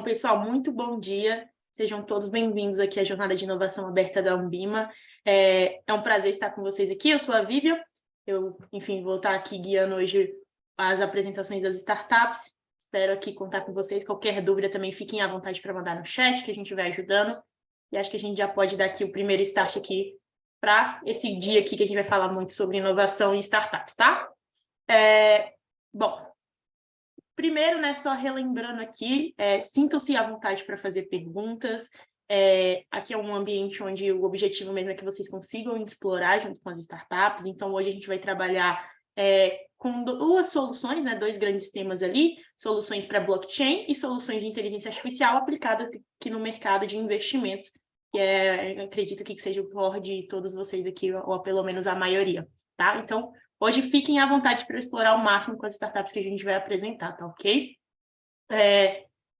Pessoal, muito bom dia. Sejam todos bem-vindos aqui à Jornada de Inovação Aberta da Ambima. É um prazer estar com vocês aqui. Eu sou a Vivian. Enfim, vou estar aqui guiando hoje as apresentações das startups. Espero aqui contar com vocês. Qualquer dúvida também fiquem à vontade para mandar no chat, que a gente vai ajudando. E acho que a gente já pode dar aqui o primeiro start aqui para esse dia aqui que a gente vai falar muito sobre inovação e startups, tá? Bom, primeiro, né, só relembrando aqui, sintam-se à vontade para fazer perguntas. Aqui é um ambiente onde o objetivo mesmo é que vocês consigam explorar junto com as startups. Então, hoje a gente vai trabalhar com duas soluções, né, dois grandes temas ali, soluções para blockchain e soluções de inteligência artificial aplicadas aqui no mercado de investimentos, que acredito que seja o core de todos vocês aqui, ou pelo menos a maioria, tá? Então, hoje fiquem à vontade para explorar o máximo com as startups que a gente vai apresentar, tá ok?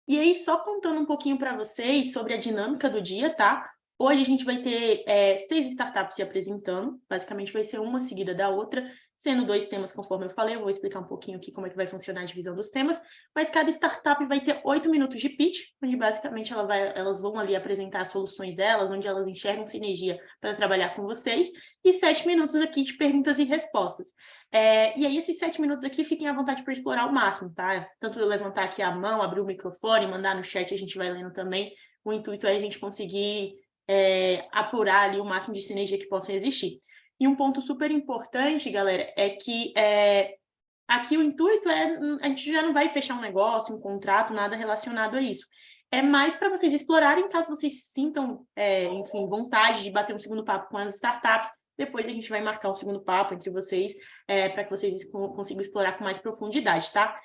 E aí, só contando um pouquinho para vocês sobre a dinâmica do dia, tá? Hoje a gente vai ter 6 startups se apresentando, basicamente vai ser uma seguida da outra, sendo 2 temas, conforme eu falei. Eu vou explicar um pouquinho aqui como é que vai funcionar a divisão dos temas, mas cada startup vai ter 8 minutos de pitch, onde basicamente elas vão ali apresentar as soluções delas, onde elas enxergam sinergia para trabalhar com vocês, e 7 minutos aqui de perguntas e respostas. E aí, esses 7 minutos aqui, fiquem à vontade para explorar o máximo, tá? Tanto eu levantar aqui a mão, abrir o microfone, mandar no chat, a gente vai lendo também. O intuito é a gente conseguir apurar ali o máximo de sinergia que possa existir. E um ponto super importante, galera, é que aqui o intuito a gente já não vai fechar um negócio, um contrato, nada relacionado a isso. É mais para vocês explorarem, caso vocês sintam, enfim, vontade de bater um segundo papo com as startups. Depois a gente vai marcar um segundo papo entre vocês, para que vocês consigam explorar com mais profundidade, tá?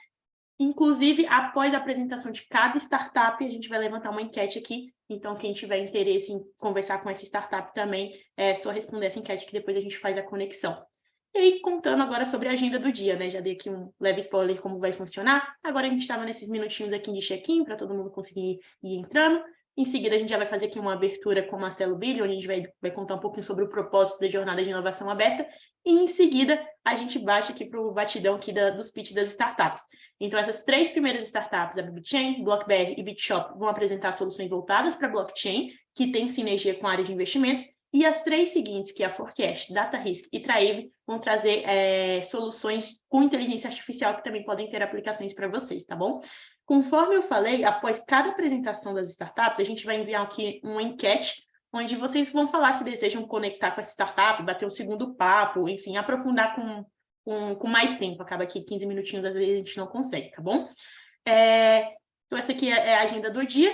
Inclusive, após a apresentação de cada startup, a gente vai levantar uma enquete aqui. Então, quem tiver interesse em conversar com essa startup também, é só responder essa enquete que depois a gente faz a conexão. E aí, contando agora sobre a agenda do dia, né? Já dei aqui um leve spoiler como vai funcionar. Agora a gente estava nesses minutinhos aqui de check-in, para todo mundo conseguir ir entrando. Em seguida, a gente já vai fazer aqui uma abertura com o Marcelo Billy, onde a gente vai contar um pouquinho sobre o propósito da Jornada de Inovação Aberta. E, em seguida, a gente baixa aqui para o batidão aqui dos pitch das startups. Então, essas 3 primeiras startups, a BitChain, BlockBR e BitShop, vão apresentar soluções voltadas para blockchain, que tem sinergia com a área de investimentos. E as 3 seguintes, que é a Forecast, DataRisk e Traive, vão trazer soluções com inteligência artificial que também podem ter aplicações para vocês, tá bom? Conforme eu falei, após cada apresentação das startups, a gente vai enviar aqui uma enquete, onde vocês vão falar se desejam conectar com essa startup, bater um segundo papo, enfim, aprofundar com mais tempo. Acaba aqui 15 minutinhos, às vezes a gente não consegue, tá bom? Então, essa aqui é a agenda do dia.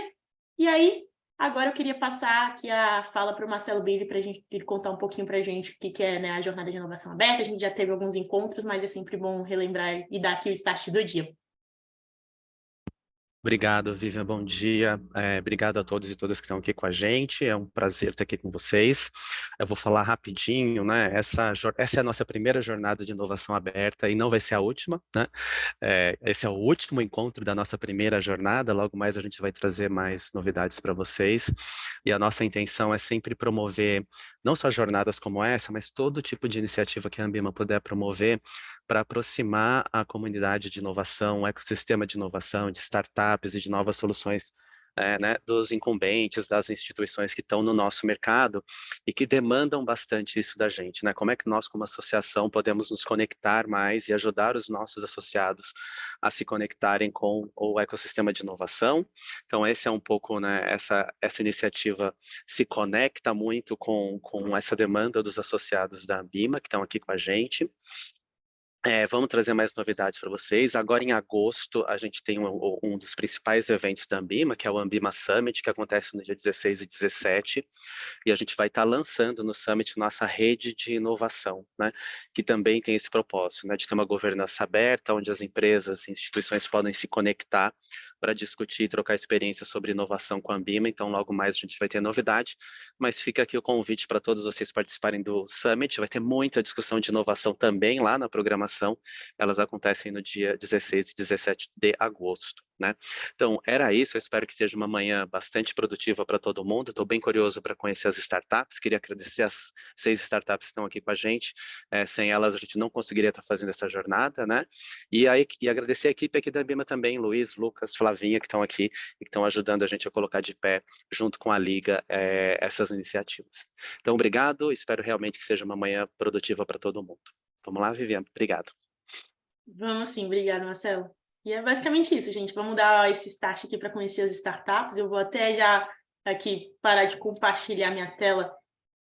E aí, agora eu queria passar aqui a fala para o Marcelo Billy, para ele contar um pouquinho para a gente o que é, né, a Jornada de Inovação Aberta. A gente já teve alguns encontros, mas é sempre bom relembrar e dar aqui o start do dia. Obrigado, Vivian, bom dia. Obrigado a todos e todas que estão aqui com a gente. É um prazer estar aqui com vocês. Eu vou falar rapidinho, né? Essa é a nossa primeira jornada de inovação aberta e não vai ser a última, né? Esse é o último encontro da nossa primeira jornada. Logo mais a gente vai trazer mais novidades para vocês. E a nossa intenção é sempre promover não só jornadas como essa, mas todo tipo de iniciativa que a Ambima puder promover para aproximar a comunidade de inovação, o ecossistema de inovação, de startups e de novas soluções, né, dos incumbentes, das instituições que estão no nosso mercado e que demandam bastante isso da gente, né? Como é que nós, como associação, podemos nos conectar mais e ajudar os nossos associados a se conectarem com o ecossistema de inovação? Então, esse é um pouco, né, essa iniciativa se conecta muito com essa demanda dos associados da Ambima, que estão aqui com a gente. Vamos trazer mais novidades para vocês. Agora, em agosto, a gente tem um dos principais eventos da Ambima, que é o Ambima Summit, que acontece no dia 16 e 17, e a gente vai estar lançando no Summit nossa rede de inovação, né, que também tem esse propósito, né, de ter uma governança aberta, onde as empresas e instituições podem se conectar para discutir e trocar experiências sobre inovação com a Ambima. Então, logo mais a gente vai ter novidade, mas fica aqui o convite para todos vocês participarem do Summit. Vai ter muita discussão de inovação também lá na programação. Elas acontecem no dia 16 e 17 de agosto. né? Então, era isso, eu espero que seja uma manhã bastante produtiva para todo mundo, estou bem curioso para conhecer as startups, queria agradecer as 6 startups que estão aqui com a gente, sem elas a gente não conseguiria estar fazendo essa jornada, né? E agradecer a equipe aqui da Ambima também, Luiz, Lucas, Flavinha, que estão aqui e que estão ajudando a gente a colocar de pé, junto com a Liga, essas iniciativas. Então, obrigado, espero realmente que seja uma manhã produtiva para todo mundo. Vamos lá, Viviane, obrigado. Vamos sim, obrigada, Marcelo. E é basicamente isso, gente. Vamos dar esse start aqui para conhecer as startups. Eu vou até já aqui parar de compartilhar minha tela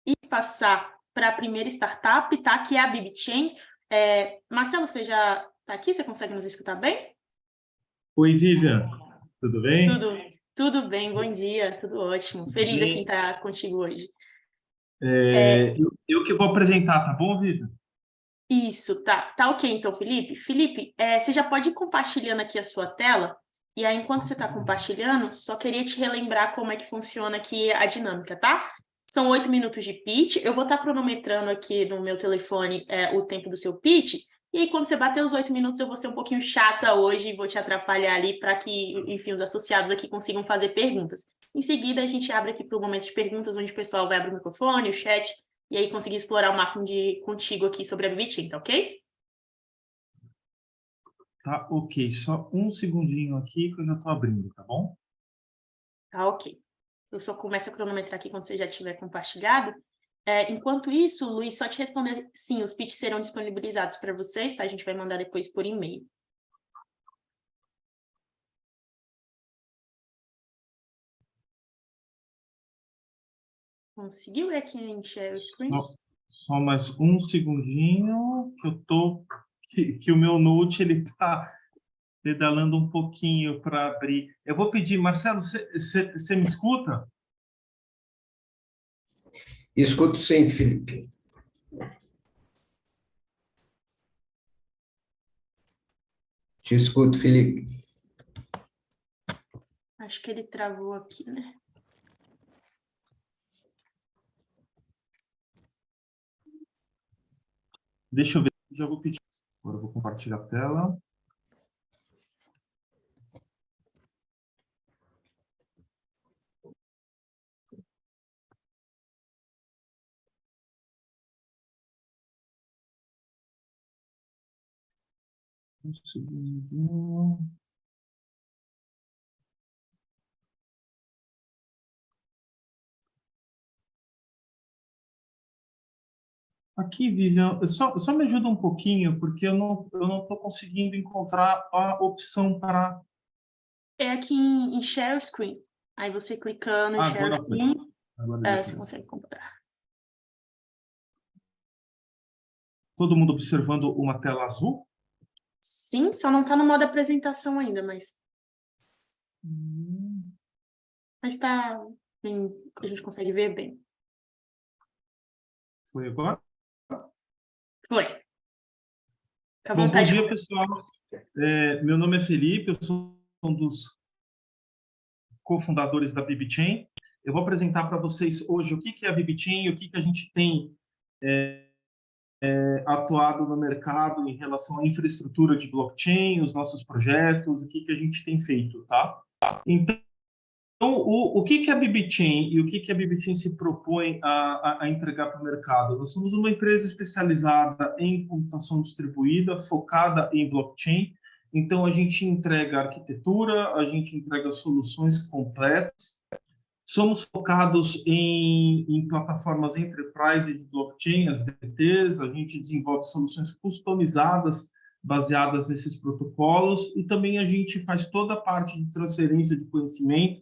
e passar para a primeira startup, tá? Que é a BibChain. Marcelo, você já está aqui? Você consegue nos escutar bem? Oi, Vivian, tudo bem? Tudo bem, bom dia, tudo ótimo. Tudo Feliz aqui em bem? estar contigo hoje. É, Eu que vou apresentar, tá bom, Vivian? Isso, tá ok então, Felipe. Felipe, você já pode ir compartilhando aqui a sua tela, e aí enquanto você está compartilhando, só queria te relembrar como é que funciona aqui a dinâmica, tá? São 8 minutos de pitch, eu vou estar cronometrando aqui no meu telefone o tempo do seu pitch, e aí quando você bater os 8 minutos eu vou ser um pouquinho chata hoje e vou te atrapalhar ali para que, enfim, os associados aqui consigam fazer perguntas. Em seguida, a gente abre aqui para o momento de perguntas, onde o pessoal vai abrir o microfone, o chat, e aí conseguir explorar o máximo de contigo aqui sobre a BibChain, tá ok? Tá, ok. Só um segundinho aqui que eu já tô abrindo, tá bom? Tá ok. Eu só começo a cronometrar aqui quando você já tiver compartilhado. Enquanto isso, Luiz, só te responder, sim, os pitches serão disponibilizados para vocês, tá? A gente vai mandar depois por e-mail. Conseguiu? É que a gente share o screen? Só mais um segundinho que eu tô que o meu Note ele tá pedalando um pouquinho para abrir. Eu vou pedir, Marcelo, você me escuta? Escuto sim, Felipe. Te escuto, Felipe. Acho que ele travou aqui, né? Deixa eu ver, já vou pedir. Agora eu vou compartilhar a tela. Um segundinho. Aqui, Vivian, só me ajuda um pouquinho, porque eu não estou conseguindo encontrar a opção para... É aqui em share screen. Aí você clicando em share Agora foi. screen, Agora já você apareceu. consegue comparar. Todo mundo observando uma tela azul? Sim, só não está no modo apresentação ainda, mas está bem, a gente consegue ver bem. Foi agora? Foi. Fica à Bom, bom vontade. dia, pessoal. Meu nome é Felipe, eu sou um dos cofundadores da BibChain. Eu vou apresentar para vocês hoje o que é a BibChain e o que a gente tem atuado no mercado em relação à infraestrutura de blockchain, os nossos projetos, o que a gente tem feito, tá? Então, o que é a BibChain e o que a BibChain se propõe a entregar para o mercado? Nós somos uma empresa especializada em computação distribuída, focada em blockchain. Então, a gente entrega arquitetura, a gente entrega soluções completas. Somos focados em plataformas enterprise de blockchain, as DPTs. A gente desenvolve soluções customizadas baseadas nesses protocolos e também a gente faz toda a parte de transferência de conhecimento,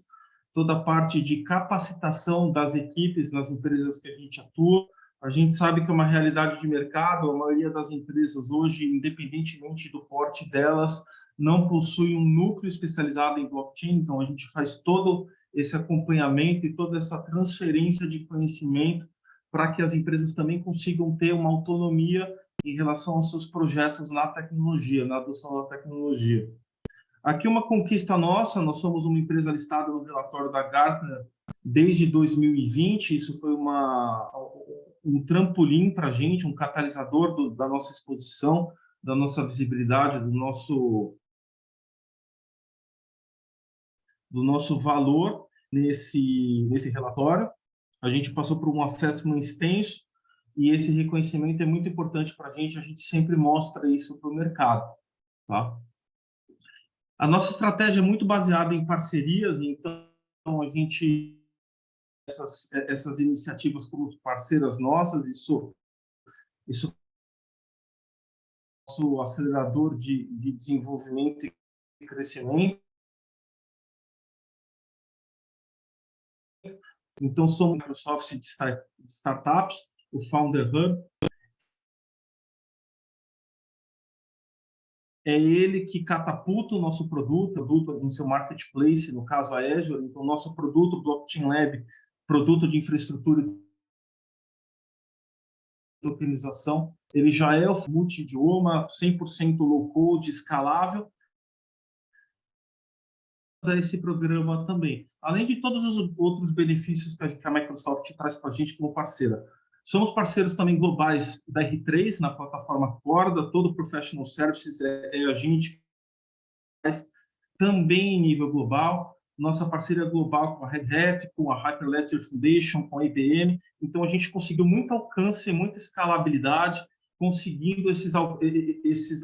toda a parte de capacitação das equipes nas empresas que a gente atua. A gente sabe que é uma realidade de mercado, a maioria das empresas hoje, independentemente do porte delas, não possui um núcleo especializado em blockchain, então a gente faz todo esse acompanhamento e toda essa transferência de conhecimento para que as empresas também consigam ter uma autonomia em relação aos seus projetos na tecnologia, na adoção da tecnologia. Aqui uma conquista nossa, nós somos uma empresa listada no relatório da Gartner desde 2020, isso foi um trampolim para a gente, um catalisador da nossa exposição, da nossa visibilidade, do nosso do nosso valor nesse relatório. A gente passou por um assessment extenso e esse reconhecimento é muito importante para a gente sempre mostra isso para o mercado. Tá? A nossa estratégia é muito baseada em parcerias, então a gente essas iniciativas como parceiras nossas, isso é o nosso acelerador de desenvolvimento e crescimento. Então, somos o Microsoft de startups, o Founder Hub. É ele que catapulta o nosso produto em seu marketplace, no caso a Azure. Então, nosso produto, Blockchain Lab, produto de infraestrutura e tokenização, ele já é o multi-idioma, 100% low-code, escalável. Esse programa também, além de todos os outros benefícios que a Microsoft traz para a gente como parceira. Somos parceiros também globais da R3 na plataforma Corda, todo Professional Services é a gente, mas também em nível global. Nossa parceria global com a Red Hat, com a Hyperledger Foundation, com a IBM. Então, a gente conseguiu muito alcance, muita escalabilidade, conseguindo esses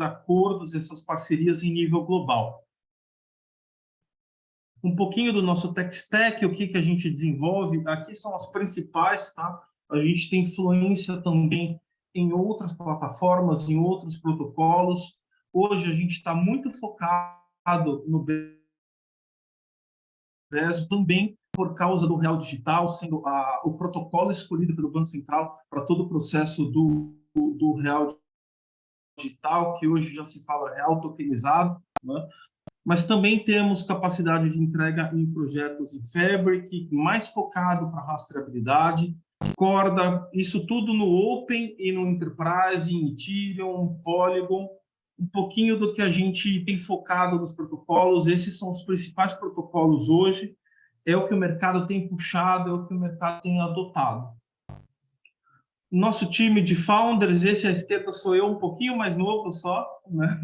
acordos, essas parcerias em nível global. Um pouquinho do nosso tech stack, o que a gente desenvolve. Aqui são as principais, tá? A gente tem influência também em outras plataformas, em outros protocolos. Hoje a gente está muito focado no BES também por causa do Real Digital, sendo o protocolo escolhido pelo Banco Central para todo o processo do Real Digital, que hoje já se fala real tokenizado, né? Mas também temos capacidade de entrega em projetos em Fabric, mais focado para rastreabilidade, Corda, isso tudo no Open e no Enterprise, em Ethereum, Polygon, um pouquinho do que a gente tem focado nos protocolos. Esses são os principais protocolos hoje, é o que o mercado tem puxado, é o que o mercado tem adotado. Nosso time de founders, esse à esquerda sou eu, um pouquinho mais novo só, né?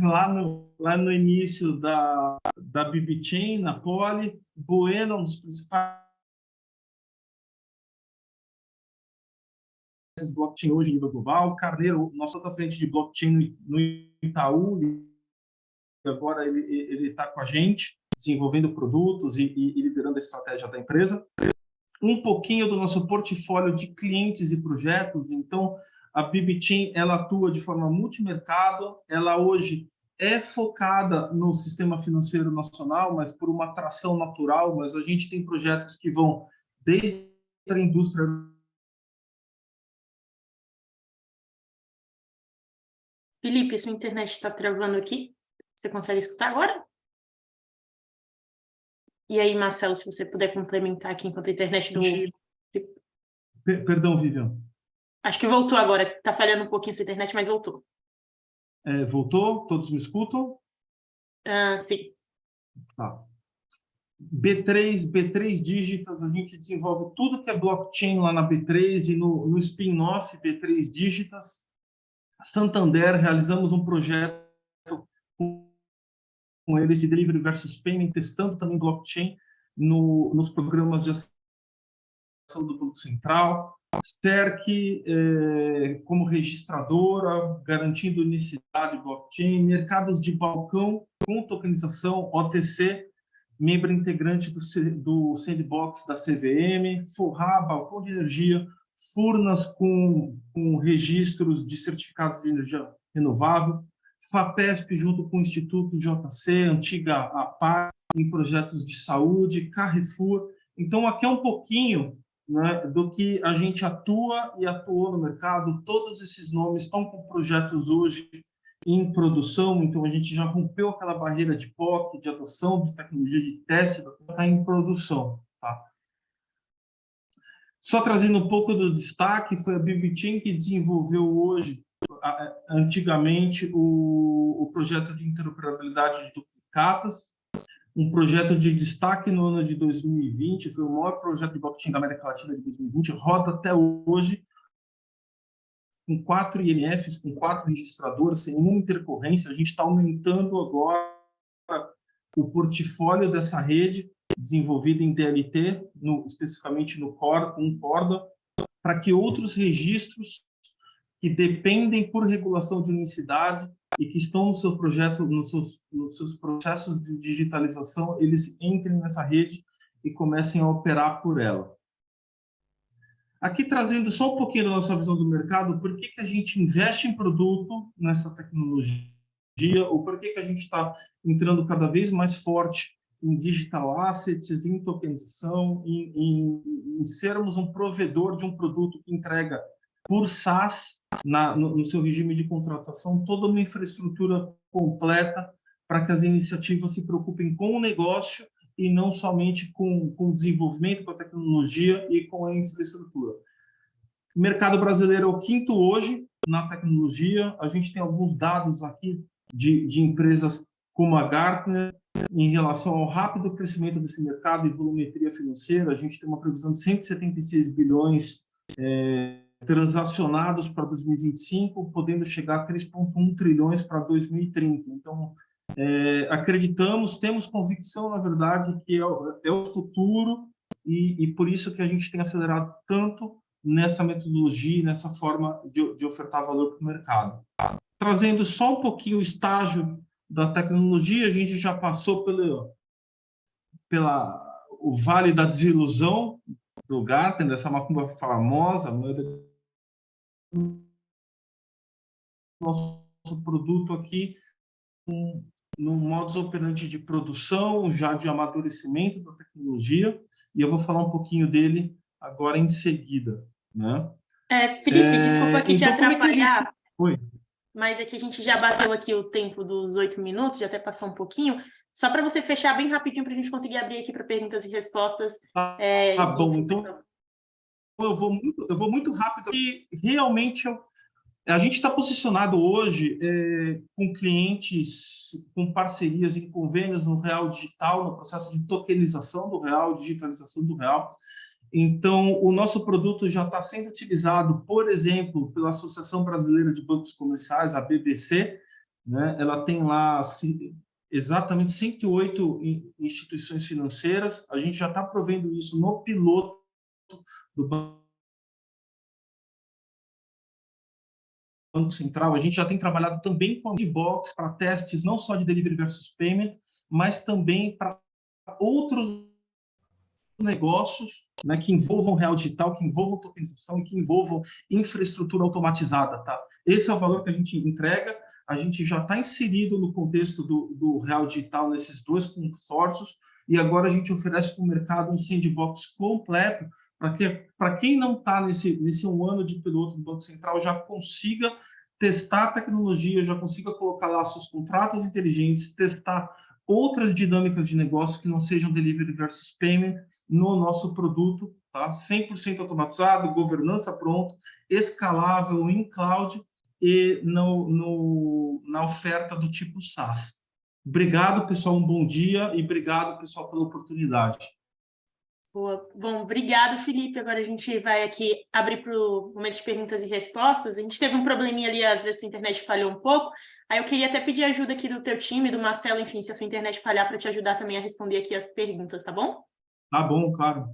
lá no início da BBChain, na Poly. Bueno, um dos principais blockchain hoje em nível global. Carneiro, nossa outra frente de blockchain no Itaú, e agora ele está com a gente, desenvolvendo produtos e liderando a estratégia da empresa. Um pouquinho do nosso portfólio de clientes e projetos. Então, a BBChain, ela atua de forma multimercado, ela hoje é focada no sistema financeiro nacional, mas por uma atração natural, mas a gente tem projetos que vão desde a indústria. Felipe, sua internet está travando aqui. Você consegue escutar agora? E aí, Marcelo, se você puder complementar aqui enquanto a internet do... Perdão, Vivian. Acho que voltou agora. Está falhando um pouquinho a sua internet, mas voltou. Voltou? Todos me escutam? Sim. Tá. B3 Digitas, a gente desenvolve tudo que é blockchain lá na B3 e no spin-off B3 Digitas. Santander, realizamos um projeto com eles de Delivery versus Payment, testando também blockchain nos programas de ação do Banco Central. Sterk, como registradora, garantindo unicidade blockchain. Mercados de balcão com tokenização, OTC, membro integrante do Sandbox da CVM. Forrá, balcão de energia, Furnas com registros de certificados de energia renovável. FAPESP, junto com o Instituto JC, antiga APAR, em projetos de saúde, Carrefour. Então, aqui é um pouquinho, né, do que a gente atua e atuou no mercado. Todos esses nomes estão com projetos hoje em produção, então a gente já rompeu aquela barreira de POC, de adoção de tecnologia de teste, está em produção. Tá? Só trazendo um pouco do destaque, foi a BBChain que desenvolveu hoje, antigamente, o projeto de interoperabilidade de duplicatas, um projeto de destaque no ano de 2020, foi o maior projeto de blockchain da América Latina de 2020, roda até hoje, com 4 INFs, com 4 registradoras, sem nenhuma intercorrência. A gente está aumentando agora o portfólio dessa rede, desenvolvida em DLT, especificamente no Core, com Corda, para que outros registros que dependem por regulação de unicidade e que estão no seu projeto, nos seus processos de digitalização, eles entrem nessa rede e comecem a operar por ela. Aqui trazendo só um pouquinho da nossa visão do mercado, por que a gente investe em produto nessa tecnologia, ou por que a gente está entrando cada vez mais forte em digital assets, em tokenização, em sermos um provedor de um produto que entrega por SaaS, no seu regime de contratação, toda uma infraestrutura completa para que as iniciativas se preocupem com o negócio e não somente com o desenvolvimento, com a tecnologia e com a infraestrutura. O mercado brasileiro é o quinto hoje na tecnologia. A gente tem alguns dados aqui de empresas como a Gartner em relação ao rápido crescimento desse mercado e volumetria financeira. A gente tem uma previsão de 176 bilhões transacionados para 2025, podendo chegar a 3,1 trilhões para 2030. Então, acreditamos, temos convicção, na verdade, que é o futuro e por isso que a gente tem acelerado tanto nessa metodologia, nessa forma de ofertar valor para o mercado. Trazendo só um pouquinho o estágio da tecnologia, a gente já passou o Vale da Desilusão do Gartner, dessa macumba famosa, a maioria do nosso produto aqui no modus operandi de produção, já de amadurecimento da tecnologia, e eu vou falar um pouquinho dele agora em seguida, né? Felipe, desculpa aqui te atrapalhar, Oi. mas é que a gente já bateu aqui o tempo dos 8 minutos, já até passou um pouquinho, só para você fechar bem rapidinho para a gente conseguir abrir aqui para perguntas e respostas. Tá bom, então eu vou muito rápido e realmente a gente está posicionado hoje com clientes, com parcerias e convênios no Real Digital, no processo de tokenização do Real, digitalização do Real. Então, o nosso produto já está sendo utilizado, por exemplo, pela Associação Brasileira de Bancos Comerciais, a BBC, né? Ela tem lá exatamente 108 instituições financeiras. A gente já está provendo isso no piloto do Banco Central. A gente já tem trabalhado também com a Box para testes não só de delivery versus payment, mas também para outros negócios, né, que envolvam real digital, que envolvam tokenização e que envolvam infraestrutura automatizada. Tá? Esse é o valor que a gente entrega. A gente já está inserido no contexto do real digital nesses dois consórcios e agora a gente oferece para o mercado um sandbox completo para quem não está nesse um ano de piloto do Banco Central já consiga testar a tecnologia, já consiga colocar lá seus contratos inteligentes, testar outras dinâmicas de negócio que não sejam delivery versus payment no nosso produto, tá? 100% automatizado, governança pronta, escalável em cloud e na oferta do tipo SaaS. Obrigado, pessoal, um bom dia e obrigado, pessoal, pela oportunidade. Boa. Bom, obrigado, Felipe. Agora a gente vai aqui abrir para o momento de perguntas e respostas. A gente teve um probleminha ali, às vezes a internet falhou um pouco. Aí eu queria até pedir ajuda aqui do teu time, do Marcelo, enfim, se a sua internet falhar, para te ajudar também a responder aqui as perguntas, tá bom? Tá bom, claro.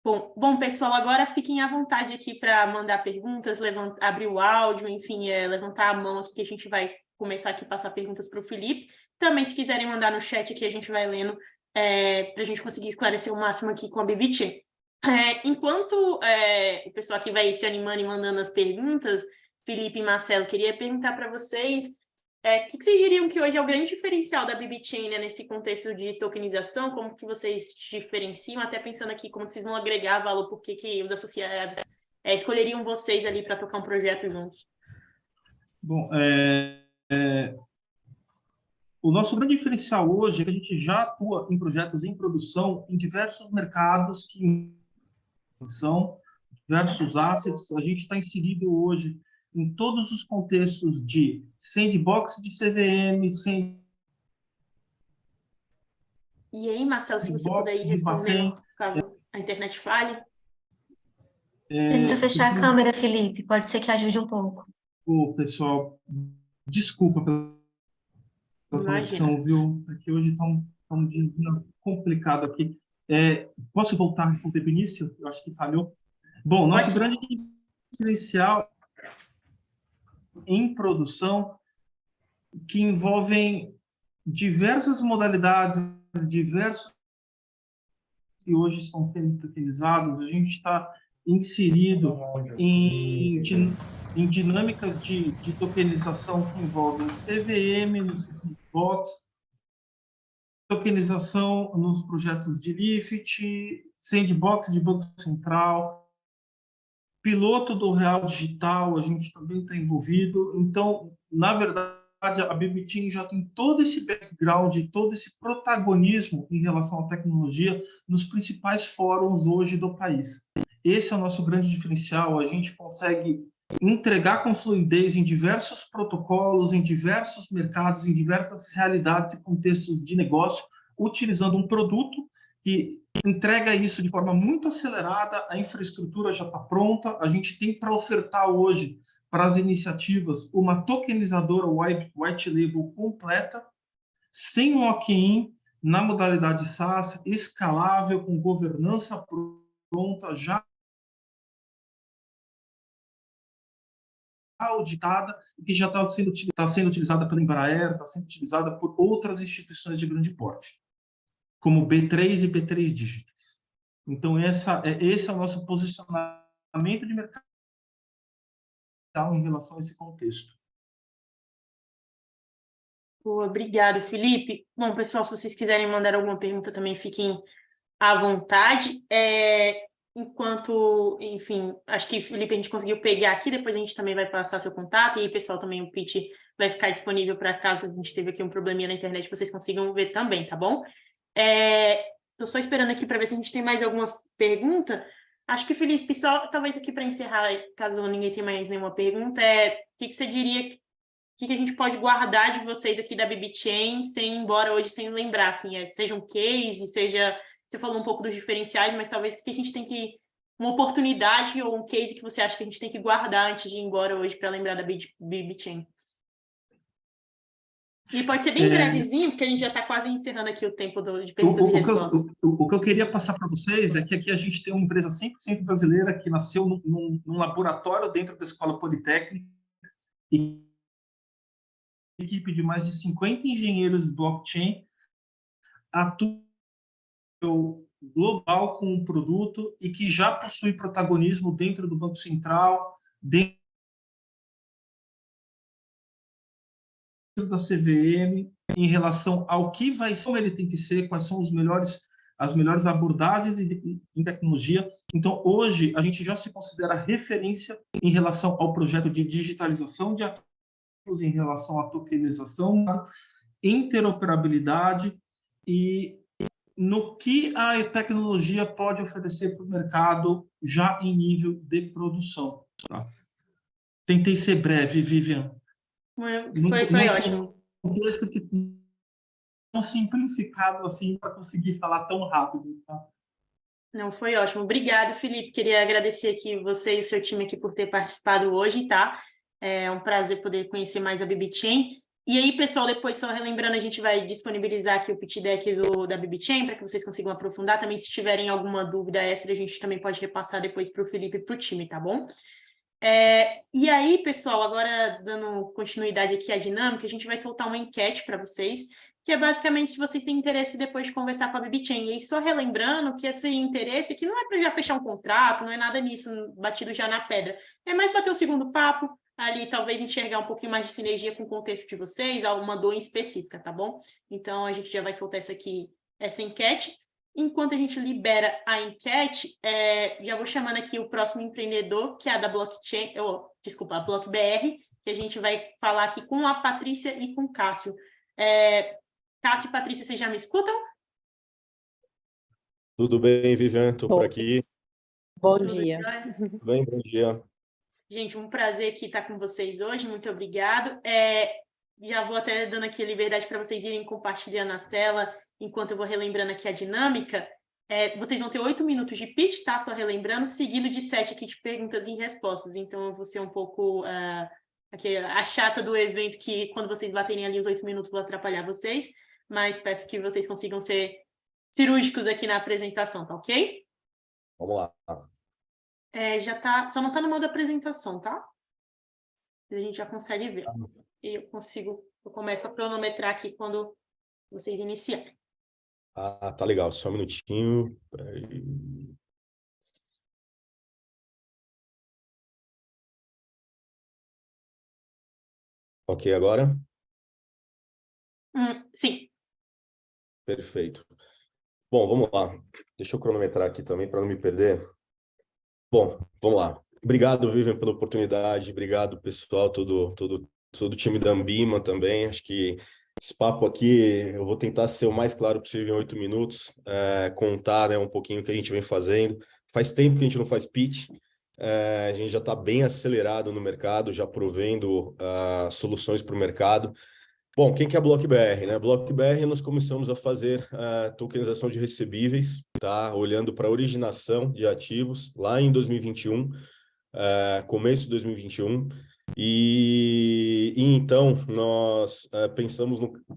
Bom, pessoal, agora fiquem à vontade aqui para mandar perguntas, abrir o áudio, enfim, levantar a mão aqui que a gente vai começar aqui a passar perguntas para o Felipe. Também, se quiserem mandar no chat aqui, a gente vai lendo para a gente conseguir esclarecer o máximo aqui com a BBT. Enquanto o pessoal aqui vai se animando e mandando as perguntas, Felipe e Marcelo, queria perguntar para vocês o que vocês diriam que hoje é o grande diferencial da BBChain, né, nesse contexto de tokenização, como que vocês diferenciam, até pensando aqui como que vocês vão agregar valor, por que os associados escolheriam vocês ali para tocar um projeto juntos? Bom, o nosso grande diferencial hoje é que a gente já atua em projetos em produção em diversos mercados que são diversos assets. A gente está inserido hoje em todos os contextos de sandbox de CVM, E aí, Marcelo, se você puder ir respondendo, caso a internet falhe. Tenta fechar a câmera, Felipe. Pode ser que ajude um pouco. Pessoal, desculpa pela conexão, viu? Porque hoje está um dia complicado aqui. Posso voltar a responder do início? Eu acho que falhou. Bom, nosso grande diferencial em produção que envolvem diversas modalidades, diversos que hoje estão sendo tokenizados. A gente está inserido em dinâmicas de tokenização que envolvem CVM, no Sandbox, tokenização nos projetos de Lift, Sandbox de Banco Central, piloto do Real Digital, a gente também está envolvido. Então, na verdade, a BB Team já tem todo esse background, todo esse protagonismo em relação à tecnologia nos principais fóruns hoje do país. Esse é o nosso grande diferencial. A gente consegue entregar com fluidez em diversos protocolos, em diversos mercados, em diversas realidades e contextos de negócio, utilizando um produto que entrega isso de forma muito acelerada, a infraestrutura já está pronta, a gente tem para ofertar hoje para as iniciativas uma tokenizadora white label completa, sem lock-in, na modalidade SaaS, escalável, com governança pronta, já auditada, e que já está sendo utilizada pela Embraer, está sendo utilizada por outras instituições de grande porte, como B3 e B3 dígitos. Então, esse é o nosso posicionamento de mercado em relação a esse contexto. Obrigado, Felipe. Bom, pessoal, se vocês quiserem mandar alguma pergunta também, fiquem à vontade. Enquanto, enfim, acho que, Felipe, a gente conseguiu pegar aqui, depois a gente também vai passar seu contato, e aí, pessoal, também o pitch vai ficar disponível para caso a gente teve aqui um probleminha na internet, vocês consigam ver também, tá bom? Estou só esperando aqui para ver se a gente tem mais alguma pergunta. Acho que, Felipe, só talvez aqui para encerrar, caso ninguém tenha mais nenhuma pergunta, o que você diria, o que a gente pode guardar de vocês aqui da BB Chain, sem ir embora hoje sem lembrar, assim, seja um case, seja... Você falou um pouco dos diferenciais, mas talvez que a gente tem que... Uma oportunidade ou um case que você acha que a gente tem que guardar antes de ir embora hoje para lembrar da BB Chain. E pode ser bem brevezinho, porque a gente já está quase encerrando aqui o tempo de perguntas e respostas. O que eu queria passar para vocês é que aqui a gente tem uma empresa 100% brasileira que nasceu num laboratório dentro da Escola Politécnica e equipe de mais de 50 engenheiros de blockchain atua global com o produto e que já possui protagonismo dentro do Banco Central, dentro da CVM, em relação ao que vai ser, como ele tem que ser, quais são as melhores abordagens em tecnologia. Então, hoje, a gente já se considera referência em relação ao projeto de digitalização de ativos, em relação à tokenização, interoperabilidade e no que a tecnologia pode oferecer para o mercado já em nível de produção. Tá? Tentei ser breve, Vivian. Foi ótimo. Um texto que não simplificado assim para conseguir falar tão rápido. Tá? Não, foi ótimo. Obrigado, Felipe. Queria agradecer aqui você e o seu time aqui por ter participado hoje, tá? É um prazer poder conhecer mais a BB Chain. E aí, pessoal, depois, só relembrando, a gente vai disponibilizar aqui o pitch deck da BB Chain para que vocês consigam aprofundar. Também, se tiverem alguma dúvida extra, a gente também pode repassar depois para o Felipe e para o time, tá bom? E aí, pessoal, agora dando continuidade aqui à dinâmica, a gente vai soltar uma enquete para vocês, que é basicamente se vocês têm interesse depois de conversar com a BB Chain. E aí, só relembrando que esse interesse aqui não é para já fechar um contrato, não é nada nisso, batido já na pedra. É mais bater um segundo papo, ali talvez enxergar um pouquinho mais de sinergia com o contexto de vocês, alguma dor específica, tá bom? Então, a gente já vai soltar essa enquete. Enquanto a gente libera a enquete, já vou chamando aqui o próximo empreendedor, que é a da Blockchain, a BlockBR, que a gente vai falar aqui com a Patrícia e com o Cássio. Cássio e Patrícia, vocês já me escutam? Tudo bem, Vivian? Estou por aqui. Bom dia. Tudo bem? Bom dia. Gente, um prazer aqui estar com vocês hoje, muito obrigado. Já vou até dando aqui a liberdade para vocês irem compartilhando a tela, enquanto eu vou relembrando aqui a dinâmica. Vocês vão ter 8 minutos de pitch, tá? Só relembrando, seguido de 7 aqui de perguntas e respostas. Então, eu vou ser um pouco aqui, a chata do evento, que quando vocês baterem ali os 8 minutos, vou atrapalhar vocês, mas peço que vocês consigam ser cirúrgicos aqui na apresentação, tá ok? Vamos lá. Já tá, só não tá no modo apresentação, tá? A gente já consegue ver. E eu começo a cronometrar aqui quando vocês iniciarem. Ah, tá legal. Só um minutinho. Peraí. Ok, agora? Sim. Perfeito. Bom, vamos lá. Deixa eu cronometrar aqui também para não me perder. Bom, vamos lá. Obrigado, Vivian, pela oportunidade. Obrigado, pessoal, todo o time da Ambima também. Acho que esse papo aqui, eu vou tentar ser o mais claro possível em 8 minutos, contar, né, um pouquinho o que a gente vem fazendo. Faz tempo que a gente não faz pitch. A gente já está bem acelerado no mercado, já provendo soluções para o mercado. Bom, quem que é a BlockBR, né? BlockBR, nós começamos a fazer a tokenização de recebíveis, tá? Olhando para a originação de ativos lá em 2021, começo de 2021. E então nós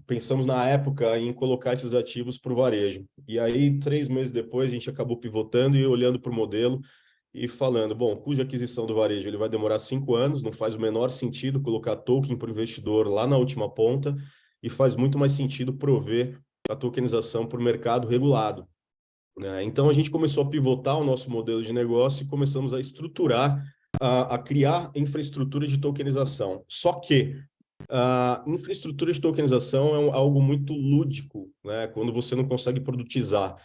pensamos na época em colocar esses ativos para o varejo. E aí, 3 meses depois, a gente acabou pivotando e olhando para o modelo e falando, bom, cuja aquisição do varejo ele vai demorar 5 anos, não faz o menor sentido colocar token para o investidor lá na última ponta e faz muito mais sentido prover a tokenização para o mercado regulado, né? Então, a gente começou a pivotar o nosso modelo de negócio e começamos a estruturar, a criar infraestrutura de tokenização. Só que a infraestrutura de tokenização é algo muito lúdico, né? Quando você não consegue produtizar.